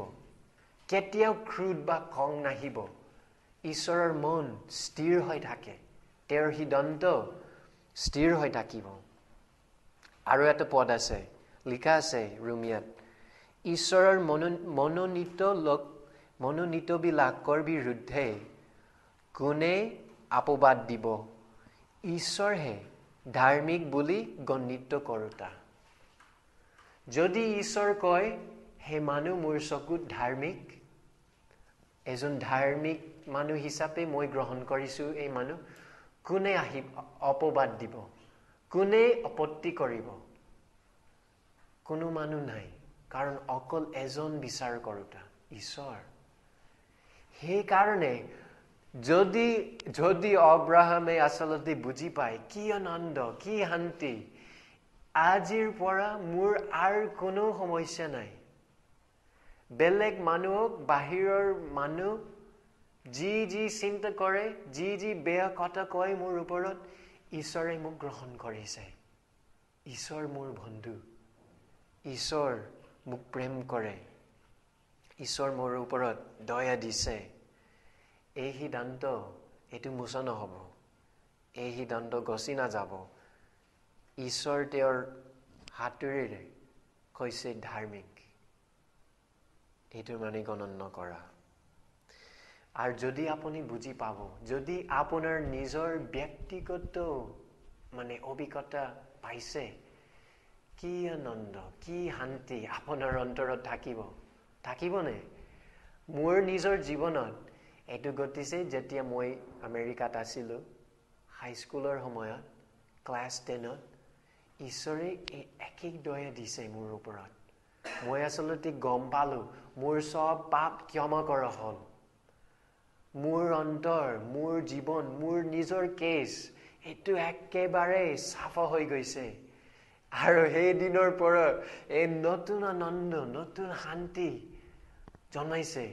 কেতিয়াও ক্ৰোধ বা খং নাহিব। ঈশ্বৰৰ মন স্থিৰ হৈ থাকে, তেওঁৰ সিদ্ধান্ত স্থিৰ হৈ থাকিব। আৰু এটা পদ আছে, লিখা আছে ৰোমিয়াত, ঈশ্বৰৰ মনোনীতবিলাকৰ বিৰুদ্ধে কোনে আপবাদ দিব? ঈশ্বৰহে ধাৰ্মিক বুলি গণিত কৰোতা। যদি ঈশ্বৰ কয় হে মানুহ মোৰ চকুত ধাৰ্মিক, এজন ধাৰ্মিক মানুহ হিচাপে মই গ্ৰহণ কৰিছো এই মানুহ, কোনে আহি অপবাদ দিব? কোনে আপত্তি কৰিব? কোনো মানুহ নাই, কাৰণ অকল এজন বিচাৰ কৰোতা, ঈশ্বৰ। সেইকাৰণে যদি অব্ৰাহামে আচলতে বুজি পায় কি আনন্দ, কি শান্তি, আজিৰ পৰা মোৰ আৰু কোনো সমস্যা নাই। বেলেগ মানুহক, বাহিৰৰ মানুহ যি চিন্তা কৰে, যি বেয়া কথা কয় মোৰ ওপৰত, ঈশ্বৰে মোক গ্ৰহণ কৰিছে। ঈশ্বৰ মোৰ বন্ধু, ঈশ্বৰ মোক প্ৰেম কৰে, ঈশ্বৰ মোৰ ওপৰত দয়া দিছে। এই সিদ্ধান্ত এইটো মোচা নহ'ব, এই সিদ্ধান্ত গছি নাযাব। ঈশ্বৰ তেওঁৰ হাতেৰে কৈছে ধাৰ্মিক, এইটো মানে গণনা কৰা। আৰু যদি আপুনি বুজি পাব, যদি আপোনাৰ নিজৰ ব্যক্তিগত অভিজ্ঞতা পাইছে, কি আনন্দ, কি শান্তি আপোনাৰ অন্তৰত থাকিবনে? মোৰ নিজৰ জীৱনত এইটো ঘটিছে যেতিয়া মই আমেৰিকাত আছিলোঁ, হাইস্কুলৰ সময়ত, ক্লাছ 10ত। ঈশ্বৰে একেই দয়া দিছে মোৰ ওপৰত। মই আচলতে গম পালো মোৰ চব পাপ ক্ষমা কৰা হ'ল। মোৰ অন্তৰ, মোৰ জীৱন, মোৰ নিজৰ কেছ এইটো একেবাৰে চাফা হৈ গৈছে। আৰু সেই দিনৰ পৰা এই নতুন আনন্দ, নতুন শান্তি জন্মাইছে।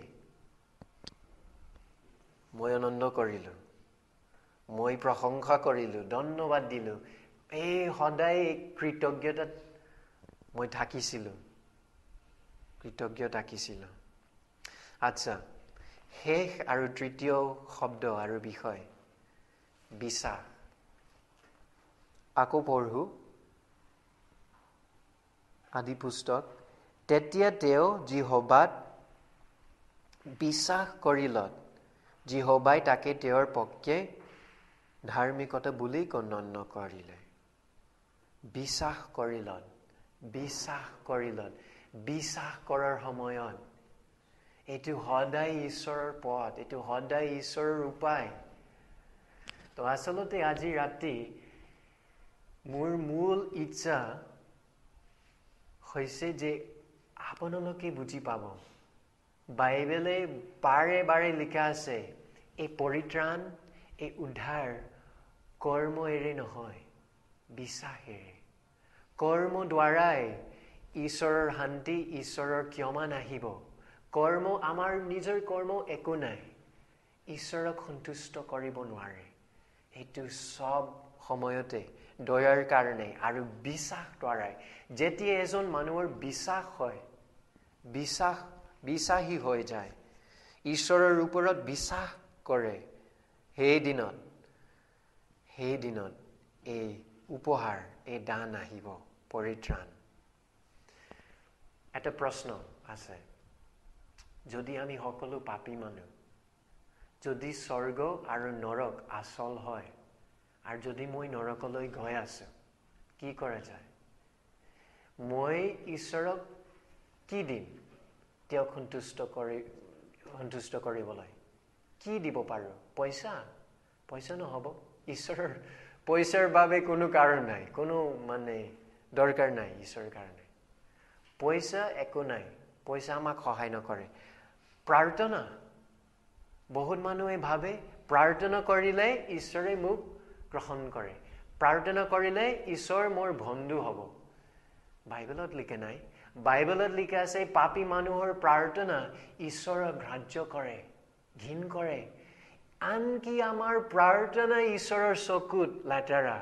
মই আনন্দ কৰিলো, মই প্ৰশংসা কৰিলো, ধন্যবাদ দিলো। এই সদায় কৃতজ্ঞতাত মই থাকিছিলো, কৃতজ্ঞ থাকিছিলো। আচ্ছা, শেষ আৰু তৃতীয় শব্দ আৰু বিষয়, বিশ্বাস। আকৌ পঢ়ো আদি পুস্তক। তেতিয়া তেওঁ জিহোৱাত বিশ্বাস কৰিলত, জিহোৱাই তাকে তেওঁৰ পক্ষে ধাৰ্মিকতা বুলি গণ্য কৰিলে। বিশ্বাস কৰিলত, বিশ্বাস কৰাৰ সময়ত এইটো সদায় ঈশ্বৰৰ পথ, এইটো সদায় ঈশ্বৰৰ উপায়। তো আচলতে আজি ৰাতি মোৰ মূল ইচ্ছা হৈছে যে আপোনালোকে বুজি পাব, বাইবেলে বাৰে বাৰে লিখা আছে এই পৰিত্ৰাণ, এই উদ্ধাৰ কৰ্মেৰে নহয়, বিশ্বাসেৰে। কৰ্ম দ্বাৰাই ঈশ্বৰৰ শান্তি, ঈশ্বৰৰ ক্ষমা নাহিব। আমাৰ নিজৰ কৰ্ম একো নাই, ঈশ্বৰক সন্তুষ্ট কৰিব নোৱাৰে। সেইটো চব সময়তে দয়াৰ কাৰণে আৰু বিশ্বাস দ্বাৰাই। যেতিয়া এজন মানুহৰ বিশ্বাস হয়, বিশ্বাসী হৈ যায়, ঈশ্বৰৰ ওপৰত বিশ্বাস কৰে, সেই দিনত এই উপহাৰ, এই দান আহিব, পৰিত্ৰাণ। এটা প্ৰশ্ন আছে, যদি আমি সকলো পাপী মানুহ, যদি স্বৰ্গ আৰু নৰক আচল হয়, আৰু যদি মই নৰকলৈ গৈ আছো, কি কৰা যায়? মই ঈশ্বৰক কি দিম তেওঁক সন্তুষ্ট কৰিবলৈ? কি দিব পাৰো? পইচা নহব। ঈশ্বৰৰ পইচাৰ বাবে কোনো কাৰণ নাই, কোনো দৰকাৰ নাই ঈশ্বৰৰ কাৰণে। পইচা একো নাই, পইচা আমাক সহায় নকৰে। প্ৰাৰ্থনা, বহুত মানুহে ভাবে প্ৰাৰ্থনা কৰিলে ঈশ্বৰে মোক গ্ৰহণ কৰে, প্ৰাৰ্থনা কৰিলে ঈশ্বৰ মোৰ বন্ধু হ'ব। বাইবেলত লিখা নাই বাইবেলত লিখা আছে পাপী মানুহৰ প্ৰাৰ্থনা ঈশ্বৰে গ্ৰাহ্য কৰে, ঘিণ কৰে। আনকি আমাৰ প্ৰাৰ্থনা ঈশ্বৰৰ চকুত লেতেৰা।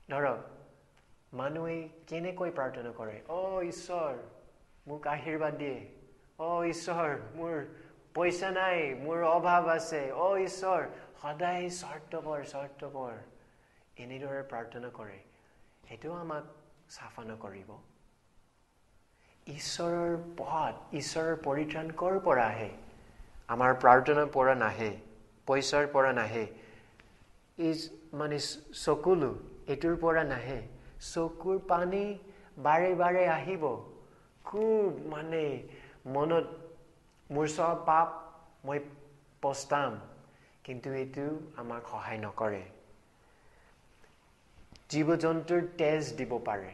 ধৰক মানুহে কেনেকৈ প্ৰাৰ্থনা কৰে, ঈশ্বৰ মোক আশীৰ্বাদ দিয়ে, ঈশ্বৰ মোৰ পইচা নাই, মোৰ অভাৱ আছে, ঈশ্বৰ সদায় স্বাৰ্থপৰ এনেদৰে প্ৰাৰ্থনা কৰে। সেইটো আমাক চাফা নকৰিব। ঈশ্বৰৰ পথ, ঈশ্বৰৰ পৰিত্ৰাণ কৰ পৰা আহে? আমাৰ প্ৰাৰ্থনাৰ পৰা নাহে, পইচাৰ পৰা নাহে, মানে চকুলো এইটোৰ পৰা নাহে। চকুৰ পানী বাৰে বাৰে আহিব, খুব মানে মনত মোৰ চব পাপ মই পস্তাম, কিন্তু এইটো আমাক সহায় নকৰে। জীৱ জন্তুৰ তেজ দিব পাৰে,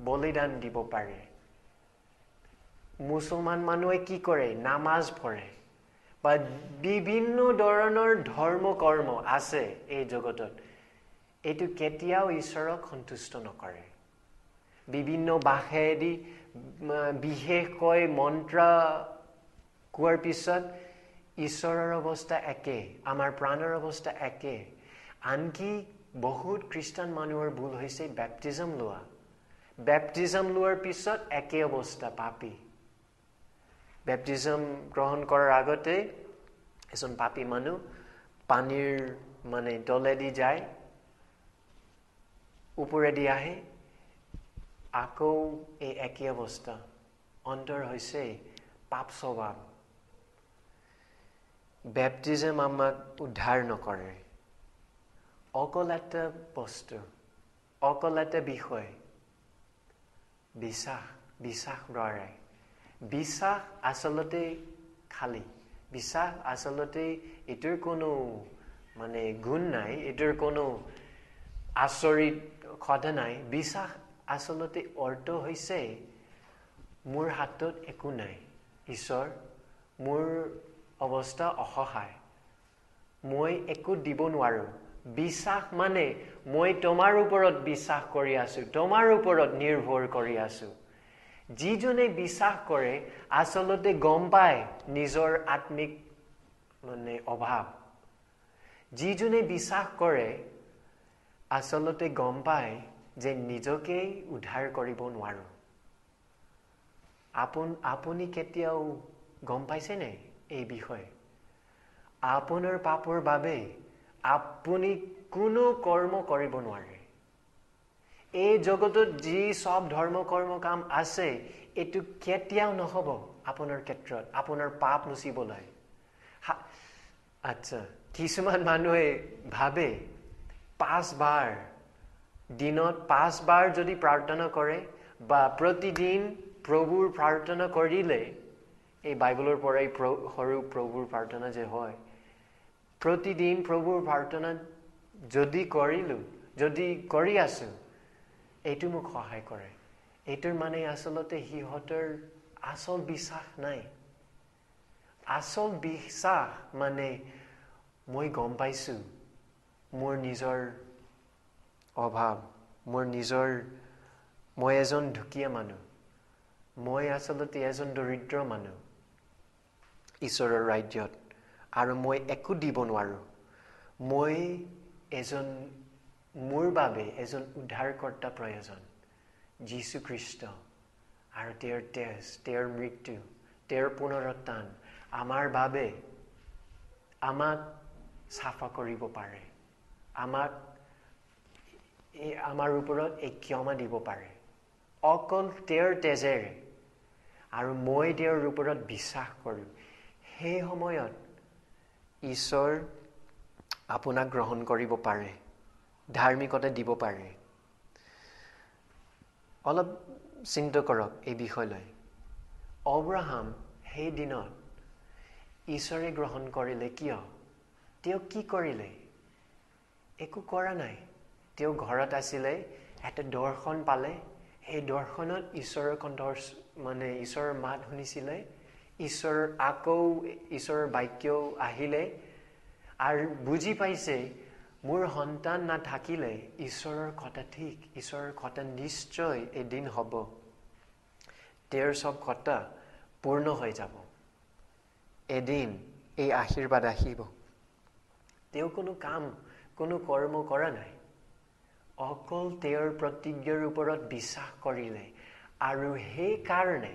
বলিদান দিব পাৰে। মুছলমান মানুহে কি কৰে? নামাজ পঢ়ে বা বিভিন্ন ধৰণৰ ধৰ্ম কৰ্ম আছে এই জগতত। এইটো কেতিয়াও ঈশ্বৰক সন্তুষ্ট নকৰে। বিভিন্ন ভাষায়েদি বিশেষকৈ মন্ত্ৰ কোৱাৰ পিছত ঈশ্বৰৰ অৱস্থা একে, আমাৰ প্ৰাণৰ অৱস্থা একে। আনকি বহুত খ্ৰীষ্টান মানুহৰ ভুল হৈছে বেপ্টিজম লোৱা। বেপ্টিজম লোৱাৰ পিছত একে অৱস্থা, পাপী। বেপ্টিজম গ্ৰহণ কৰাৰ আগতে এজন পাপী মানুহ পানীৰ মানে তলেদি যায়, ওপৰেদি আহে, আকৌ এই একে অৱস্থা। অন্তৰ হৈছে পাপ স্বভাৱ। বেপ্টিজম আমাক উদ্ধাৰ নকৰে। অকল এটা বস্তু, অকল এটা বিষয়, বিশ্বাস দ্বাৰাই। বিশ্বাস আচলতে খালী। বিশ্বাস আচলতে এইটোৰ কোনো মানে গুণ নাই, এইটোৰ কোনো আচৰিত কথা নাই। বিশ্বাস আচলতে অৰ্থ হৈছে মোৰ হাতত একো নাই ঈশ্বৰ, মোৰ অৱস্থা অসহায়, মই একো দিব নোৱাৰো। বিশ্বাস মানে মই তোমাৰ ওপৰত বিশ্বাস কৰি আছো, তোমাৰ ওপৰত নিৰ্ভৰ কৰি আছো। যিজনে বিশ্বাস কৰে আচলতে গম পায় নিজৰ আত্মিক মানে অভাৱ। যিজনে বিশ্বাস কৰে আচলতে গম পায় যে নিজকেই উদ্ধাৰ কৰিব নোৱাৰো। আপুনি কেতিয়াও গম পাইছেনে এই বিষয়ে? আপোনাৰ পাপৰ বাবে আপুনি কোনো কৰ্ম কৰিব নোৱাৰে। এই জগতত যি সব ধৰ্ম কৰ্ম কাম আছে, এইটো কেতিয়াও নহব আপোনাৰ ক্ষেত্ৰত, আপোনাৰ পাপ মুচিবলৈ। আচ্ছা, কিছুমান মানুহে ভাবে 5 বাৰ দিনত 5 বাৰ যদি প্ৰাৰ্থনা কৰে বা প্ৰতিদিন প্ৰভুৰ প্ৰাৰ্থনা কৰিলে, এই বাইবেলৰ পৰাই সৰু প্ৰভুৰ প্ৰাৰ্থনা যে হয়, প্ৰতিদিন প্ৰভুৰ প্ৰাৰ্থনা যদি কৰি আছো, এইটো মোক সহায় কৰে। এইটোৰ মানে আচলতে সিহঁতৰ আচল বিশ্বাস নাই। আচল বিশ্বাস মানে মই গম পাইছো মোৰ নিজৰ অভাৱ, মই এজন দুখীয়া মানুহ, মই আচলতে এজন দৰিদ্ৰ মানুহ ঈশ্বৰৰ ৰাজ্যত, আৰু মই একো দিব নোৱাৰো। মোৰ বাবে এজন উদ্ধাৰকৰ্তা প্ৰয়োজন, যীশু খ্ৰীষ্ট, আৰু তেওঁৰ তেজ, তেওঁৰ মৃত্যু, তেওঁৰ পুনৰুত্থান আমাৰ বাবে আমাক চাফা কৰিব পাৰে, আমাৰ ওপৰত এক ক্ষমা দিব পাৰে, অকল তেওঁৰ তেজেৰে। আৰু মই তেওঁৰ ওপৰত বিশ্বাস কৰো। সেই সময়ত ঈশ্বৰ আপোনাক গ্ৰহণ কৰিব পাৰে, ধাৰ্মিকতা দিব পাৰে। অলপ চিন্তা কৰক এই বিষয়লৈ। অব্ৰাহাম সেই দিনত ঈশ্বৰে গ্ৰহণ কৰিলে কিয়? তেওঁ কি কৰিলে? একো কৰা নাই। তেওঁ ঘৰত আছিলে, এটা দৰ্শন পালে, সেই দৰ্শনত ঈশ্বৰৰ ঈশ্বৰৰ মাত শুনিছিলে, ঈশ্বৰৰ বাক্য আহিলে আৰু বুজি পাইছে মোৰ সন্তান নাথাকিলে ঈশ্বৰৰ কথা ঠিক, ঈশ্বৰৰ কথা নিশ্চয় এদিন হ'ব, তেওঁৰ সব কথা পূৰ্ণ হৈ যাব, এদিন এই আশীৰ্বাদ আহিব। তেওঁ কোনো কাম কোনো কৰ্ম কৰা নাই, অকল তেওঁৰ প্ৰতিজ্ঞাৰ ওপৰত বিশ্বাস কৰিলে, আৰু সেইকাৰণে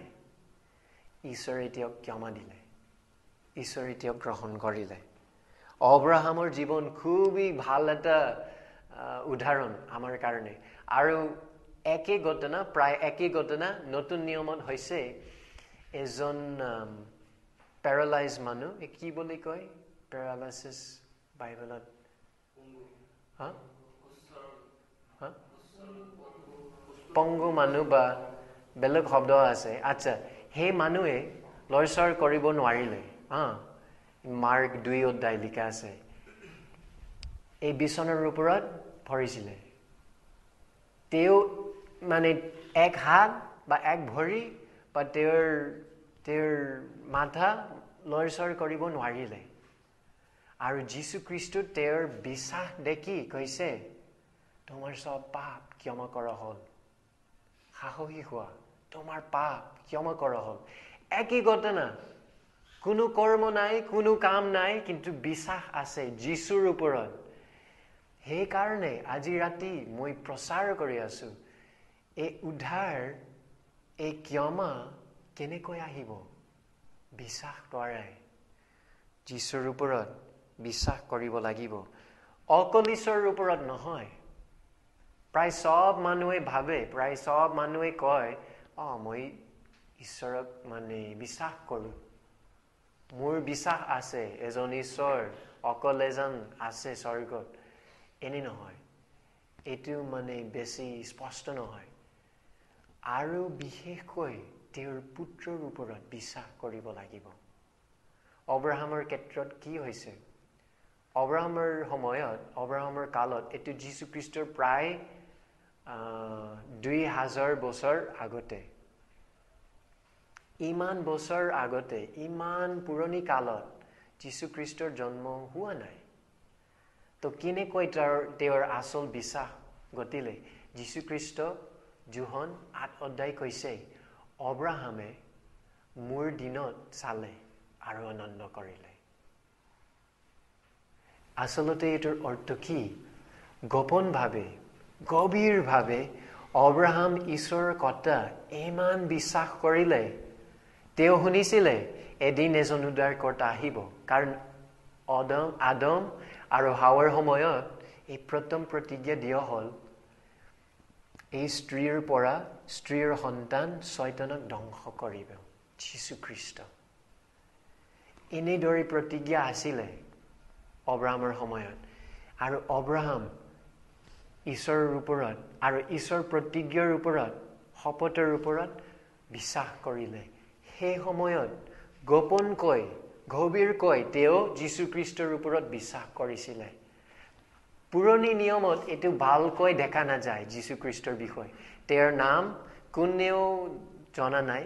ঈশ্বৰে তেওঁক ক্ষমা দিলে, ঈশ্বৰে তেওঁক গ্ৰহণ কৰিলে। অব্ৰাহামৰ জীৱন খুবেই ভাল এটা উদাহৰণ আমাৰ কাৰণে। আৰু একেই ঘটনা, প্ৰায় একেই ঘটনা নতুন নিয়মত হৈছে এজন পেৰালাইজ মানুহ, কি বুলি কয় পেৰালাইচিছ বাইবেলত? পংগু মানুহ বা বেলেগ শব্দ আছে। আচ্ছা, সেই মানুহে লৰচৰ কৰিব নোৱাৰিলে। মাৰ্ক 2 অধ্যায় লিখা আছে, এই বিছনাৰ ওপৰত পৰিছিলে। তেওঁ মানে এক হাত বা এক ভৰি বা তেওঁৰ মাথা লৰচৰ কৰিব নোৱাৰিলে। আৰু যীশুখ্ৰীষ্টত তেওঁৰ বিশ্বাস দেখি কৈছে, তোমাৰ সব পাপ ক্ষমা কৰা হ'ল, সাহসী হোৱা, তোমাৰ পাপ ক্ষমা কৰা হ'ল। একেই ঘটনা, কোনো কৰ্ম নাই, কোনো কাম নাই, কিন্তু বিশ্বাস আছে যীশুৰ ওপৰত। সেইকাৰণে আজি ৰাতি মই প্ৰচাৰ কৰি আছো, এই উদ্ধাৰ, এই ক্ষমা কেনেকৈ আহিব? বিশ্বাস দ্বাৰাই, যীশুৰ ওপৰত বিশ্বাস কৰিব লাগিব, অকল ঈশ্বৰৰ ওপৰত নহয়। প্ৰায় সব মানুহে ভাবে, প্ৰায় সব মানুহে কয়, মই ঈশ্বৰক মানে বিশ্বাস কৰোঁ, মোৰ বিশ্বাস আছে এজন ঈশ্বৰ, অকল এজন আছে স্বৰ্গত। এনে নহয়, এইটো মানে বেছি স্পষ্ট নহয়। আৰু বিশেষকৈ তেওঁৰ পুত্ৰৰ ওপৰত বিশ্বাস কৰিব লাগিব। অব্ৰাহামৰ ক্ষেত্ৰত কি হৈছে? অব্ৰাহামৰ সময়ত, অব্ৰাহামৰ কালত, এইটো যীশুখ্ৰীষ্টৰ প্ৰায় 2000 বছৰ আগতে, ইমান বছৰ আগতে, ইমান পুৰণি কালত যীশুখ্ৰীষ্টৰ জন্ম হোৱা নাই। তো কেনেকৈ তেওঁৰ আচল বিশ্বাস ঘটিলে? যীশুখ্ৰীষ্ট যোহন 8 অধ্যায় কৈছে, অব্ৰাহামে মোৰ দিনত চালে আৰু আনন্দ কৰিলে। আচলতে এইটোৰ অৰ্থ কি? গোপনভাৱে, গভীৰভাৱে অব্ৰাহাম ঈশ্বৰৰ কথা ইমান বিশ্বাস কৰিলে, তেওঁ শুনিছিলে এদিন এজন উদ্ধাৰকৰ্তা আহিব। কাৰণ আদম আৰু হাৱাৰ সময়ত এই প্ৰথম প্ৰতিজ্ঞা দিয়া হ'ল, এই স্ত্ৰীৰ পৰা, স্ত্ৰীৰ সন্তান শয়তানক ধ্বংস কৰিব, যীশুখ্ৰীষ্ট। এনেদৰে প্ৰতিজ্ঞা আছিলে অব্ৰাহামৰ সময়ত। আৰু অব্ৰাহাম ঈশ্বৰৰ ওপৰত আৰু ঈশ্বৰ প্ৰতিজ্ঞাৰ ওপৰত, শপতৰ ওপৰত বিশ্বাস কৰিলে। সেই সময়ত গোপনকৈ, গভীৰকৈ তেওঁ যীশুখ্ৰীষ্টৰ ওপৰত বিশ্বাস কৰিছিলে। পুৰণি নিয়মত এইটো ভালকৈ দেখা নাযায় যীশুখ্ৰীষ্টৰ বিষয়ে। তেওঁৰ নাম কোনেও জনা নাই,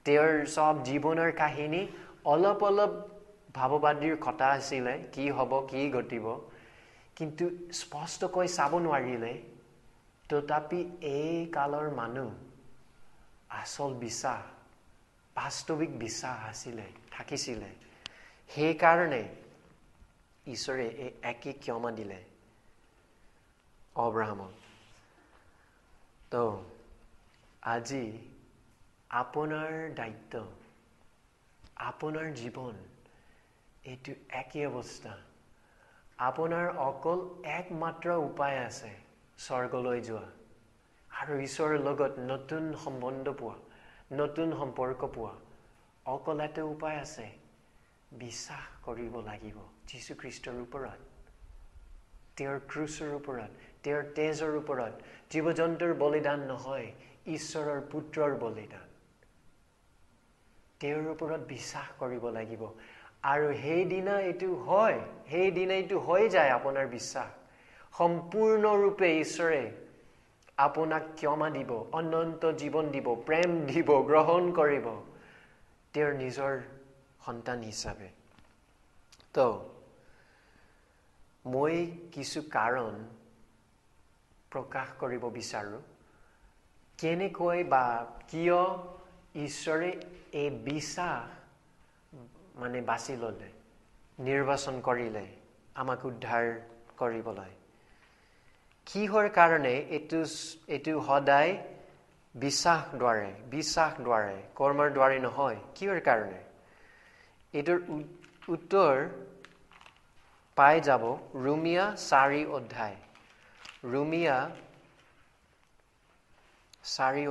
তেওঁৰ সব জীৱনৰ কাহিনী অলপ অলপ ভাৱবাদীৰ কথা আছিলে, কি হ'ব, কি ঘটিব, কিন্তু স্পষ্টকৈ চাব নোৱাৰিলে। তথাপি এই কালৰ মানুহ আচল বিশ্বাস, বাস্তৱিক বিশ্বাস আছিলে, থাকিছিলে। সেইকাৰণে ঈশ্বৰে এই একে ক্ষমা দিলে অব্ৰাহামক। তো আজি আপোনাৰ দায়িত্ব, আপোনাৰ জীৱন এইটো একেই অৱস্থা। আপোনাৰ অকল একমাত্ৰ উপায় আছে স্বৰ্গলৈ যোৱা আৰু ঈশ্বৰৰ লগত নতুন সম্বন্ধ পোৱা, নতুন সম্পৰ্ক পোৱা। অকল এটা উপায় আছে, বিশ্বাস কৰিব লাগিব যীশুখ্ৰীষ্টৰ ওপৰত, তেওঁৰ ক্ৰুচৰ ওপৰত, তেওঁৰ তেজৰ ওপৰত। জীৱ জন্তুৰ বলিদান নহয়, ঈশ্বৰৰ পুত্ৰৰ বলিদান। তেওঁৰ ওপৰত বিশ্বাস কৰিব লাগিব। আৰু সেইদিনা এইটো হয়, সেইদিনা এইটো হৈ যায় আপোনাৰ বিশ্বাস। সম্পূৰ্ণৰূপে ঈশ্বৰে আপোনাক ক্ষমা দিব, অনন্ত জীৱন দিব, প্ৰেম দিব, গ্ৰহণ কৰিব তেওঁৰ নিজৰ সন্তান হিচাপে। তো মই কিছু কাৰণ প্ৰকাশ কৰিব বিচাৰো কেনেকৈ বা কিয় ঈশ্বৰে এই বিশ্বাস মানে বাছি ল'লে নিৰ্বাচন কৰিলে আমাক উদ্ধাৰ কৰিবলৈ কিহৰ কাৰণে এইটো সদায় বিশ্বাস দ্বাৰাই কৰ্মৰ দ্বাৰাই নহয় কিহৰ কাৰণে এইটোৰ উত্তৰ পাই যাব ৰোমিয়া 4 অধ্যায় ৰোমিয়া 4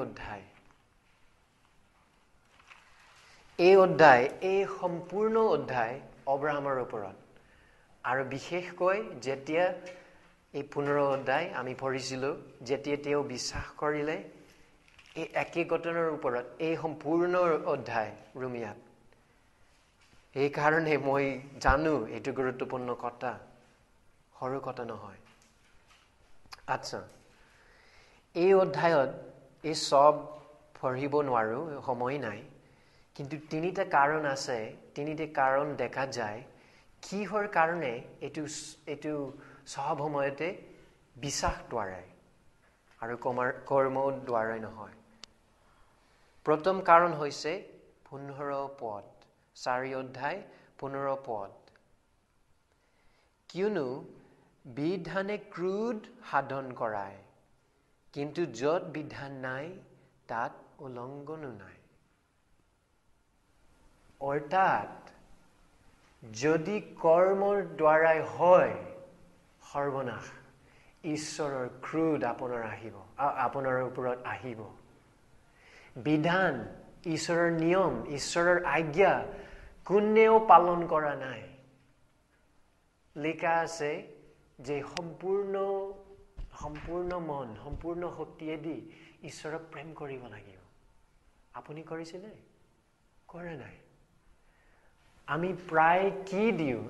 অধ্যায় এই সম্পূৰ্ণ অধ্যায় অব্ৰাহামৰ ওপৰত আৰু বিশেষকৈ যেতিয়া এই 15 অধ্যায় আমি পঢ়িছিলোঁ যেতিয়া তেওঁ বিশ্বাস কৰিলে এই একে ঘটনাৰ ওপৰত এই সম্পূৰ্ণ অধ্যায় ৰোমিয়াত এই কাৰণে মই জানো এইটো গুৰুত্বপূৰ্ণ কথা সৰু কথা নহয় আচ্ছা এই অধ্যায়ত এই সব পঢ়িব নোৱাৰো সময় নাই কিন্তু তিনিটা কাৰণ আছে তিনিটা কাৰণ দেখা যায় কিহৰ কাৰণে এইটো সব সময়তে বিশ্বাস দ্বাৰাই আৰু কৰ্ম দ্বাৰাই নহয় প্ৰথম কাৰণ হৈছে 15 পদ 4 অধ্যায় 15 পদ কিয়নো বিধানে ক্ৰোধ সাধন কৰায় কিন্তু য'ত বিধান নাই তাত উলংঘনো নাই অৰ্থাৎ যদি কৰ্মৰ দ্বাৰাই হয় সৰ্বনাশ ঈশ্বৰৰ ক্ৰোধ আপোনাৰ ওপৰত আহিব বিধান ঈশ্বৰৰ নিয়ম ঈশ্বৰৰ আজ্ঞা কোনেও পালন কৰা নাই লিখা আছে যে সম্পূৰ্ণ মন সম্পূৰ্ণ শক্তিয়েদি ঈশ্বৰক প্ৰেম কৰিব লাগিব আপুনি কৰিছেনে কৰা নাই আমি প্ৰায় কি দিওঁ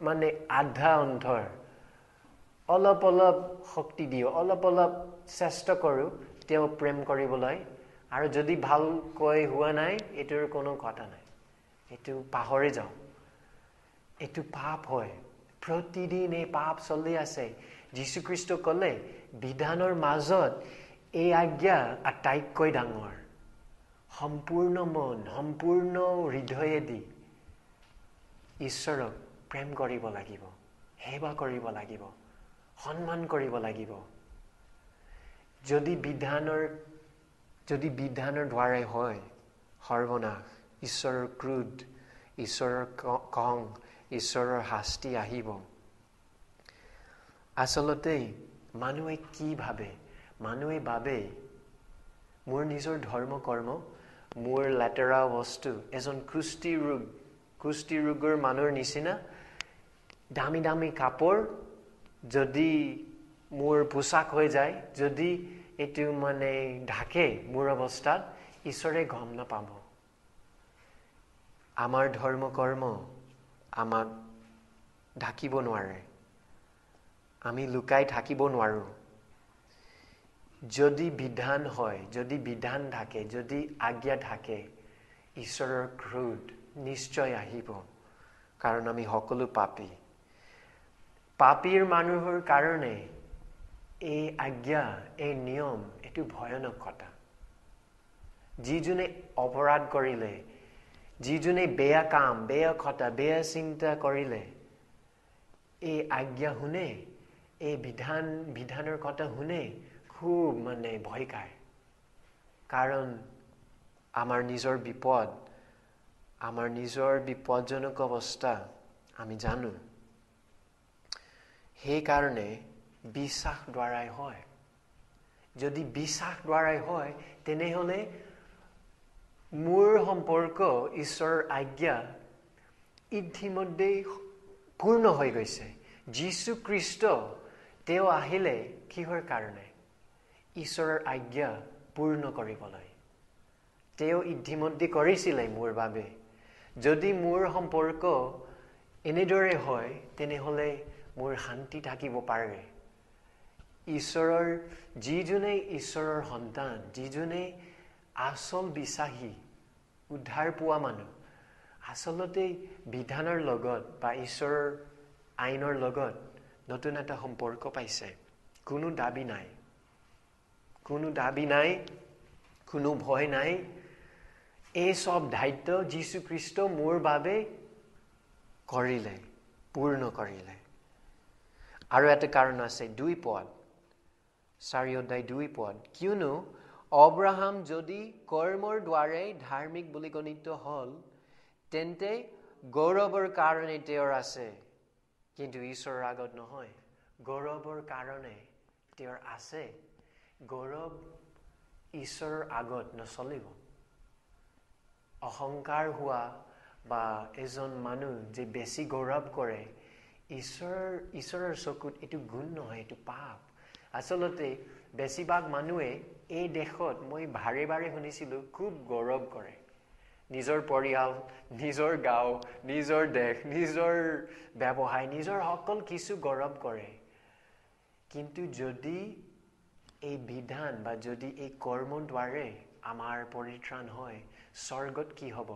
মানে আধা অন্তৰ অলপ শক্তি দিওঁ অলপ চেষ্টা কৰোঁ তেওঁ প্ৰেম কৰিবলৈ আৰু যদি ভালকৈ হোৱা নাই এইটোৰ কোনো কথা নাই এইটো পাহৰি যাওঁ এইটো পাপ হয় প্ৰতিদিন এই পাপ চলি আছে যীশুখ্ৰীষ্ট ক'লে বিধানৰ মাজত এই আজ্ঞা আটাইতকৈ ডাঙৰ সম্পূৰ্ণ মন সম্পূৰ্ণ হৃদয়েদি ঈশ্বৰক প্ৰেম কৰিব লাগিব সেৱা কৰিব লাগিব সন্মান কৰিব লাগিব যদি বিধানৰ দ্বাৰাই হয় সৰ্বনাশ ঈশ্বৰৰ ক্ৰোধ ঈশ্বৰৰ খং ঈশ্বৰৰ শাস্তি আহিব আচলতে মানুহে কি ভাবে মানুহে ভাবে মোৰ নিজৰ ধৰ্ম কৰ্ম মোৰ লেতেৰা বস্তু এজন কুষ্টি ৰোগৰ মানুহৰ নিচিনা দামী কাপোৰ যদি মোৰ পোছাক হৈ যায় যদি এইটো মানে ঢাকে মোৰ অৱস্থাত ঈশ্বৰে গম নাপাব আমাৰ ধৰ্ম কৰ্ম আমাক ঢাকিব নোৱাৰে আমি লুকাই থাকিব নোৱাৰো যদি বিধান হয় যদি বিধান থাকে যদি আজ্ঞা থাকে ঈশ্বৰৰ ক্ৰোধ নিশ্চয় আহিব কাৰণ আমি সকলো পাপীৰ মানুহৰ কাৰণে এই আজ্ঞা এই নিয়ম এইটো ভয়ানক কথা যিজনে অপৰাধ কৰিলে যিজনে বেয়া কাম বেয়া কথা বেয়া চিন্তা কৰিলে এই আজ্ঞা শুনে এই বিধানৰ কথা শুনে খুব মানে ভয় খায় কাৰণ আমাৰ নিজৰ বিপদজনক অৱস্থা আমি জানো সেইকাৰণে বিশ্বাস দ্বাৰাই হয় যদি বিশ্বাস দ্বাৰাই হয় তেনেহলে মোৰ সম্পৰ্ক ঈশ্বৰৰ আজ্ঞা ইতিমধ্যে পূৰ্ণ হৈ গৈছে যীশু খ্ৰীষ্ট তেওঁ আহিলে কিহৰ কাৰণে ঈশ্বৰৰ আজ্ঞা পূৰ্ণ কৰিবলৈ তেওঁ ইতিমধ্যে কৰিছিলে মোৰ বাবে যদি মোৰ সম্পৰ্ক এনেদৰে হয় তেনেহলে মোৰ শান্তি থাকিব পাৰে যিজনে ঈশ্বৰৰ সন্তান যিজনে আসল বিশ্বাসী উদ্ধাৰ পোৱা মানুহ আচলতে বিধানৰ লগত বা ঈশ্বৰৰ আইনৰ লগত নতুন এটা সম্পৰ্ক পাইছে। কোনো দাবী নাই, কোনো দাবী নাই, কোনো ভয় নাই। এই সব দায়িত্ব যীশু খ্ৰীষ্ট মোৰ বাবে কৰিলে, পূৰ্ণ কৰিলে। আৰু এটা কাৰণ আছে, 2 পদ, 4 অধ্যায় 2 পদ। কিয়নো অব্ৰাহাম যদি কৰ্মৰ দ্বাৰাই ধাৰ্মিক বুলি গণিত হ'ল, তেন্তে গৌৰৱৰ কাৰণে তেওঁৰ আছে, কিন্তু ঈশ্বৰৰ আগত নহয়। গৌৰৱৰ কাৰণে তেওঁৰ আছে, গৌৰৱ ঈশ্বৰৰ আগত নচলিব। অহংকাৰ হোৱা বা এজন মানুহ যে বেছি গৌৰৱ কৰে, ঈশ্বৰৰ চকুত এইটো গুণ নহয়, এইটো পাপ। আচলতে বেছিভাগ মানুহে এই দেশত মই বাৰে বাৰে শুনিছিলোঁ খুব গৌৰৱ কৰে। নিজৰ পৰিয়াল, নিজৰ গাঁও, নিজৰ দেশ, নিজৰ ব্যৱসায়, নিজৰ সকলো কিছু গৌৰৱ কৰে। কিন্তু যদি এই বিধান বা যদি এই কৰ্মৰ দ্বাৰে আমাৰ পৰিত্ৰাণ হয়, স্বৰ্গত কি হ'ব?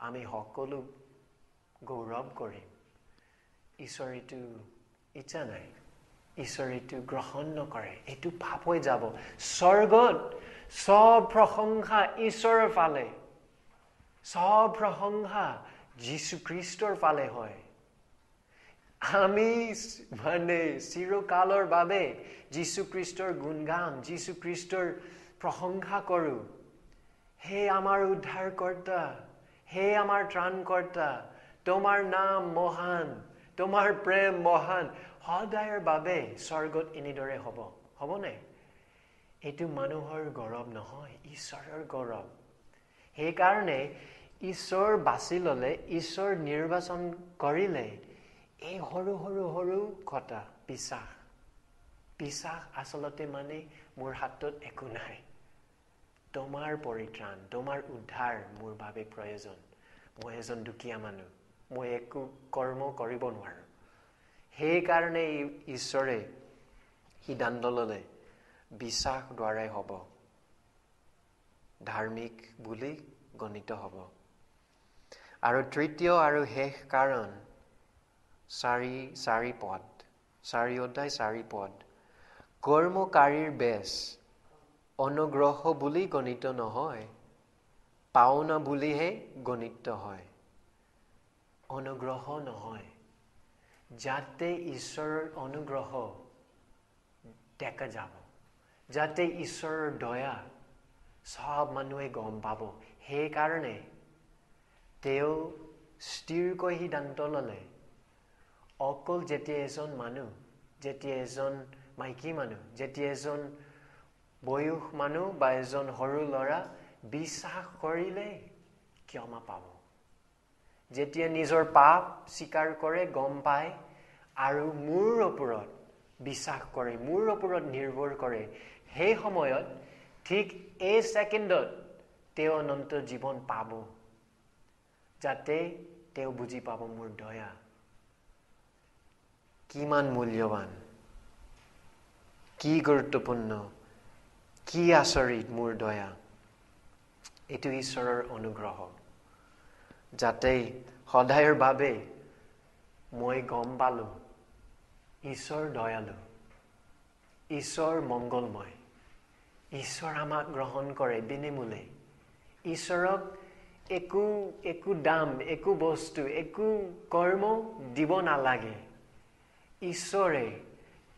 আমি সকলো গৌৰৱ কৰিম। ঈশ্বৰ এইটো ইচ্ছা নাই, ঈশ্বৰ এইটো গ্ৰহণ নকৰে, এইটো পাপ হৈ যাব। স্বৰ্গত সব প্ৰশংসা ঈশ্বৰৰ ফালে, সব প্ৰশংসা যীশু খ্ৰীষ্টৰ ফালে হয়। আমি মানে চিৰকালৰ বাবে যীশু খ্ৰীষ্টৰ গুণ গাম, যীশু খ্ৰীষ্টৰ প্ৰশংসা কৰোঁ। হে আমাৰ উদ্ধাৰকৰ্তা, হে আমাৰ ত্ৰাণকৰ্তা, তোমাৰ নাম মহান, তোমাৰ প্ৰেম মহান। সদায়ৰ বাবে স্বৰ্গত এনেদৰে হ'বনে? এইটো মানুহৰ গৌৰৱ নহয়, ঈশ্বৰৰ গৌৰৱ। সেইকাৰণে ঈশ্বৰ বাছি ল'লে, ঈশ্বৰ নিৰ্বাচন কৰিলে এই সৰু সৰু সৰু কথা, বিশ্বাস আচলতে মানে মোৰ হাতত একো নাই, তোমাৰ পৰিত্ৰাণ, তোমাৰ উদ্ধাৰ মোৰ বাবে প্ৰয়োজন। মই এজন দুখীয়া মানুহ, মই একো কৰ্ম কৰিব নোৱাৰোঁ। সেইকাৰণে ঈশ্বৰে সিদ্ধান্ত ল'লে বিশ্বাস দ্বাৰাই হ'ব, ধাৰ্মিক বুলি গণিত হ'ব। আৰু তৃতীয় আৰু শেষ কাৰণ 4 পদ, 4 অধ্যায় 4 পদ। কৰ্মকাৰীৰ বেচ অনুগ্ৰহ বুলি গণিত নহয়, পাওনা বুলিহে গণিত হয়। অনুগ্ৰহ নহয়, যাতে ঈশ্বৰৰ অনুগ্ৰহ দেখা যাব, যাতে ঈশ্বৰৰ দয়া সব মানুহে গম পাব। সেইকাৰণে তেওঁ স্থিৰকৈ সিদ্ধান্ত ল'লে, অকল যেতিয়া এজন মানুহ, যেতিয়া এজন মাইকী মানুহ, যেতিয়া এজন বয়স মানুহ বা এজন সৰু ল'ৰা বিশ্বাস কৰিলে ক্ষমা পাব। যেতিয়া নিজৰ পাপ স্বীকাৰ কৰে, গম পায় আৰু মোৰ ওপৰত বিশ্বাস কৰে, মোৰ ওপৰত নিৰ্ভৰ কৰে, সেই সময়ত ঠিক এই ছেকেণ্ডত তেওঁ অনন্ত জীৱন পাব, যাতে তেওঁ বুজি পাব মোৰ দয়া কিমান মূল্যৱান, কি গুৰুত্বপূৰ্ণ, কি আচৰিত মোৰ দয়া। এইটো ঈশ্বৰৰ অনুগ্ৰহ, যাতে সদায়ৰ বাবে মই গম পালো ঈশ্বৰ দয়ালু, ঈশ্বৰ মংগলময়, ঈশ্বৰ আমাক গ্ৰহণ কৰে বিনামূলীয়া। ঈশ্বৰক একো দাম, একো বস্তু, একো কৰ্ম দিব নালাগে। ঈশ্বৰে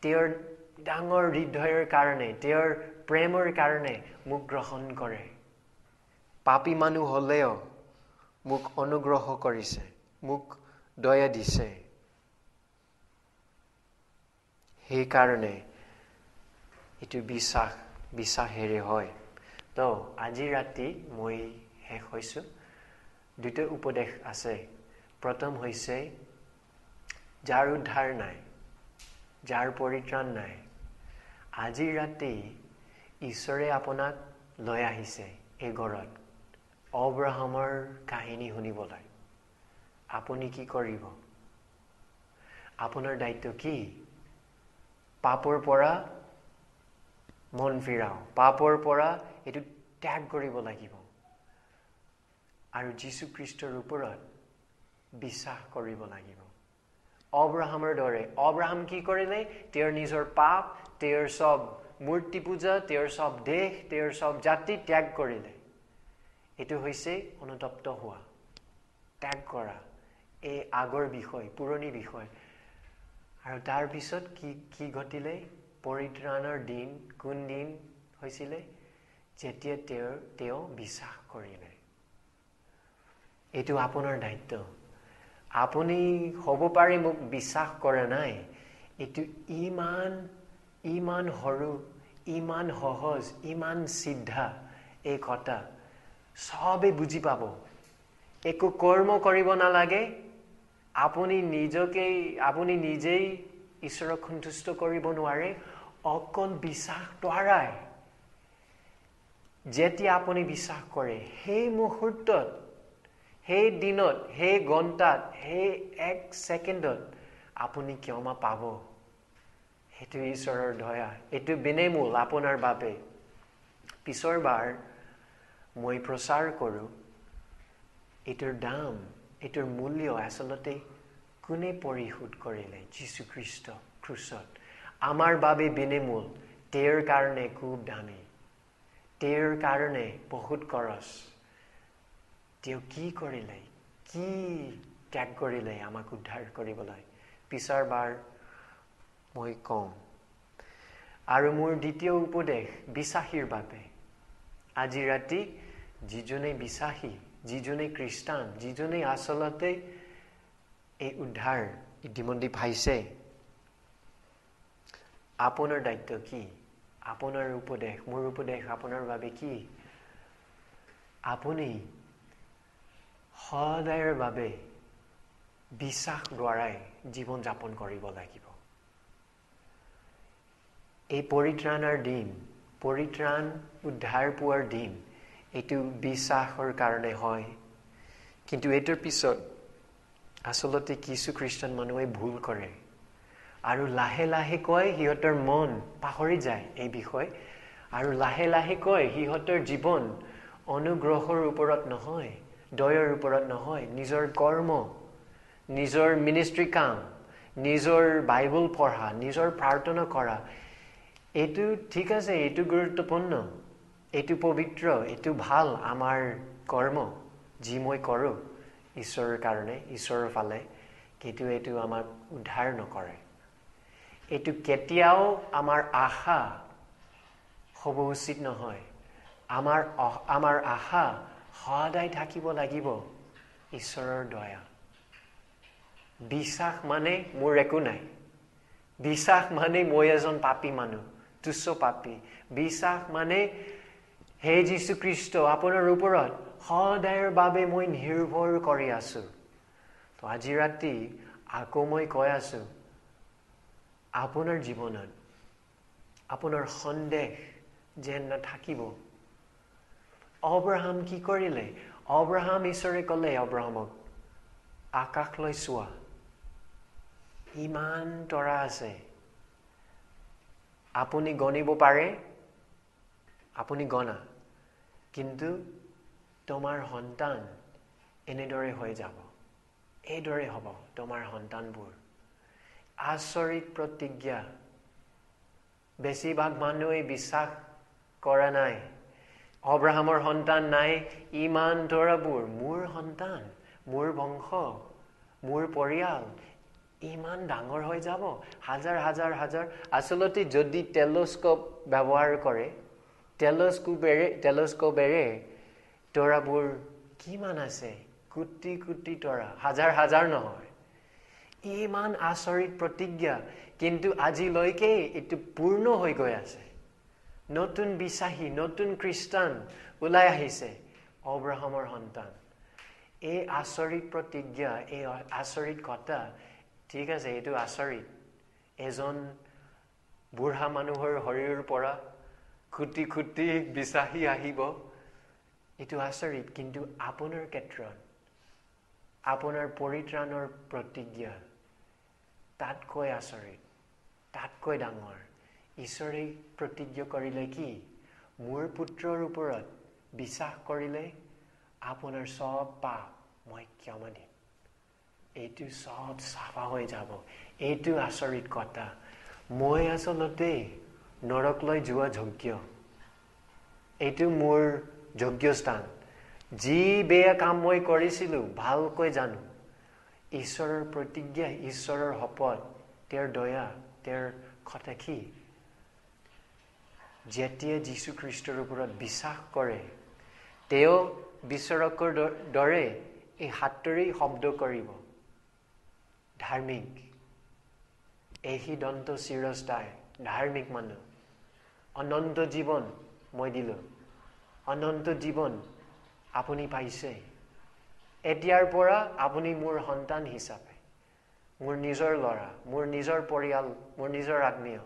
তেওঁৰ ডাঙৰ হৃদয়ৰ কাৰণে, তেওঁৰ প্ৰেমৰ কাৰণে মোক গ্ৰহণ কৰে। পাপী মানুহ হ'লেও মোক অনুগ্ৰহ কৰিছে, মোক দয়া দিছে। সেইকাৰণে এইটো বিশ্বাসেৰে হয়। তো আজি ৰাতি মই শেষ হৈছোঁ। 2টা উপদেশ আছে। প্ৰথম হৈছে, যাৰ উদ্ধাৰ নাই, যাৰ পৰিত্ৰাণ নাই, আজি ৰাতি ঈশ্বৰে আপোনাক লৈ আহিছে এই ঘৰত অব্ৰাহামৰ কাহিনী শুনিবলৈ। আপুনি কি কৰিব? আপোনাৰ দায়িত্ব কি? পাপৰ পৰা মন ফিৰাও, পাপৰ পৰা এইটো ত্যাগ কৰিব লাগিব আৰু যীশু খ্ৰীষ্টৰ ওপৰত বিশ্বাস কৰিব লাগিব। অব্ৰাহামৰ দৰে অব্ৰাহাম কি কৰিলে তেওঁৰ নিজৰ পাপ তেওঁৰ সব মূৰ্তি পূজা তেওঁৰ সব দেশ তেওঁৰ সব জাতি ত্যাগ কৰিলে এটো হৈছে অনুতপ্ত হোৱা ত্যাগ কৰা এই আগৰ বিষয় পুৰণি বিষয় আৰু তাৰ পিছত কি ঘটিলে পৰিত্ৰাণৰ দিন কোন দিন হৈছিলে যেতিয়া তেওঁ বিশ্বাস কৰিলে এটো আপোনাৰ দায়িত্ব আপুনি হ'ব পাৰে মোক বিশ্বাস কৰা নাই এটো ইমান সৰু ইমান সহজ ইমান সিদ্ধা এই কথা সবে বুজি পাব একো কৰ্ম কৰিব নালাগে আপুনি নিজেই ঈশ্বৰক সন্তুষ্ট কৰিব নোৱাৰে অকল বিশ্বাস দ্বাৰাই যেতিয়া আপুনি বিশ্বাস কৰে সেই মুহূৰ্তত সেই দিনত সেই ঘণ্টাত সেই এক ছেকেণ্ডত আপুনি ক্ষমা পাব সেইটো ঈশ্বৰৰ দয়া এটো বিনামূল আপোনাৰ বাবে পিছৰ বাৰ মই প্ৰচাৰ কৰো এটোৰ দাম এটোৰ মূল্য আসলতে কোনে পৰিশোধ কৰিলে যীশু খ্ৰীষ্ট ক্ৰুচত আমাৰ বাবে বিনামূল তেওঁৰ কাৰণে খুব দামী তেওঁৰ কাৰণে বহুত খৰচ তেওঁ কি কৰিলে কি ত্যাগ কৰিলে আমাক উদ্ধাৰ কৰিবলৈ পিছৰ বাৰ মই কম আৰু মোৰ দ্বিতীয় উপদেশ বিশ্বাসীৰ বাবে আজি ৰাতি যিজনে বিশ্বাসী যিজনে খ্ৰীষ্টান যিজনে আসলতে এই উদ্ধাৰ ইতিমধ্যে পাইছে আপোনাৰ দায়িত্ব কি আপোনাৰ উপদেশ মোৰ উপদেশ আপোনাৰ বাবে কি আপুনি সদায়ৰ বাবে বিশ্বাস দ্বাৰাই জীৱন যাপন কৰিব লাগিব এই পৰিত্ৰাণৰ দিন পৰিত্ৰাণ উদ্ধাৰ পোৱাৰ দিন এটো বিশ্বাসৰ কাৰণে হয় কিন্তু এটোৰ পিছত আসলতে কিছু খ্ৰীষ্টান মানুহে ভুল কৰে আৰু লাহে লাহে কয় হিহঁতৰ মন পাহৰি যায় এই বিষয় আৰু লাহে লাহে কয় হিহঁতৰ জীৱন অনুগ্ৰহৰ ওপৰত নহয় দয়াৰ ওপৰত নহয় নিজৰ কৰ্ম নিজৰ মিনিষ্ট্ৰি কাম নিজৰ বাইবেল পঢ়া নিজৰ প্ৰাৰ্থনা কৰা এটো ঠিক আছে এটো গুৰুত্বপূৰ্ণ এটো পবিত্ৰ এটো ভাল আমাৰ কৰ্ম যি মই কৰো ঈশ্বৰৰ কাৰণে ঈশ্বৰৰ ফালে কিন্তু এটো আমাক উদ্ধাৰ নকৰে এটো কেতিয়াও আমাৰ আশা হ'ব উচিত নহয় আমাৰ আশা সদায় থাকিব লাগিব ঈশ্বৰৰ দয়া বিশ্বাস মানে মোৰ একো নাই বিশ্বাস মানে মই এজন পাপী মানুহ তুচ্ছ পাপী বিশ্বাস মানে হে যীশু খ্ৰীষ্ট আপোনাৰ ওপৰত সদায়ৰ বাবে মই নিৰ্ভৰ কৰি আছো তো আজি ৰাতি আকৌ মই কৈ আছো আপোনাৰ জীৱনত আপোনাৰ সন্দেহ যেন নাথাকিব অব্ৰাহাম কি কৰিলে অব্ৰাহাম ঈশ্বৰে ক'লে অব্ৰাহামক আকাশলৈ চোৱা ইমান তৰা আছে আপুনি গণিব পাৰে আপুনি গণা কিন্তু তোমাৰ সন্তান এনেদৰে হৈ যাব এইদৰে হ'ব তোমাৰ সন্তানবোৰ আচৰিত প্ৰতিজ্ঞা বেছিভাগ মানুহে বিশ্বাস কৰা নাই অব্ৰাহামৰ সন্তান নাই ইমান তৰাবোৰ মোৰ সন্তান মোৰ বংশ মোৰ পৰিয়াল ইমান ডাঙৰ হৈ যাব হাজাৰ হাজাৰ হাজাৰ আসলতে যদি টেলিস্কোপ ব্যৱহাৰ কৰে টেলিস্কোপেৰে তৰাবোৰ কিমান আছে কোটি কোটি তৰা হাজাৰ হাজাৰ নহয় ইমান আচৰিত প্ৰতিজ্ঞা কিন্তু আজিলৈকে এটো পূৰ্ণ হৈ গৈ আছে নতুন বিশ্বাসী নতুন খ্ৰীষ্টান ওলাই আহিছে অব্ৰাহামৰ সন্তান এই আচৰিত প্ৰতিজ্ঞা এই আচৰিত কথা ঠিক আছে এটো আচৰিত এজন বুঢ়া মানুহৰ শৰীৰৰ পৰা কোটি কোটি বিশ্বাসী আহিব এটো আচৰিত কিন্তু আপোনাৰ ক্ষেত্ৰত আপোনাৰ পৰিত্ৰাণৰ প্ৰতিজ্ঞা তাতকৈ আচৰিত তাতকৈ ডাঙৰ ঈশ্বৰে প্ৰতিজ্ঞা কৰিলে কি মোৰ পুত্ৰৰ ওপৰত বিশ্বাস কৰিলে আপোনাৰ সব পাপ মই ক্ষমা দিম এইটো সব চাফা হৈ যাব। এইটো আচৰিত কথা। মই আচলতে নৰকলৈ যোৱা যোগ্য। এইটো মোৰ যোগ্য স্থান। যি বেয়া কাম মই কৰিছিলোঁ ভালকৈ জানো। ঈশ্বৰৰ প্ৰতিজ্ঞা, ঈশ্বৰৰ শপত, তেওঁৰ দয়া, তেওঁৰ কথা কি? যেতিয়া যীশু খ্ৰীষ্টৰ ওপৰত বিশ্বাস কৰে, তেওঁ বিচাৰকৰ দৰে এই হাতৰেই শব্দ কৰিব, ধাৰ্মিক। এই দন্ত চিৰস্থায়ী ধাৰ্মিক মানুহ। অনন্ত জীৱন মই দিলোঁ। অনন্ত জীৱন আপুনি পাইছে। এতিয়াৰ পৰা আপুনি মোৰ সন্তান হিচাপে, মোৰ নিজৰ ল'ৰা, মোৰ নিজৰ পৰিয়াল, মোৰ নিজৰ আত্মীয়,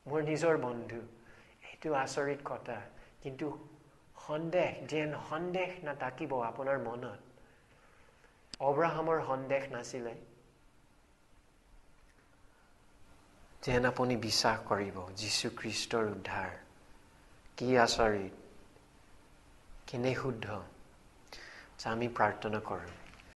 মোৰ নিজৰ বন্ধু। এইটো আচৰিত কথা। কিন্তু যেন সন্দেহ নাথাকিব আপোনাৰ মনত। অব্ৰাহামৰ সন্দেহ নাছিলে। যেন আপুনি বিশ্বাস কৰিব যীশু খ্ৰীষ্টৰ উদ্ধাৰ কি আচৰিত, কেনে শুদ্ধ। আমি প্ৰাৰ্থনা কৰোঁ।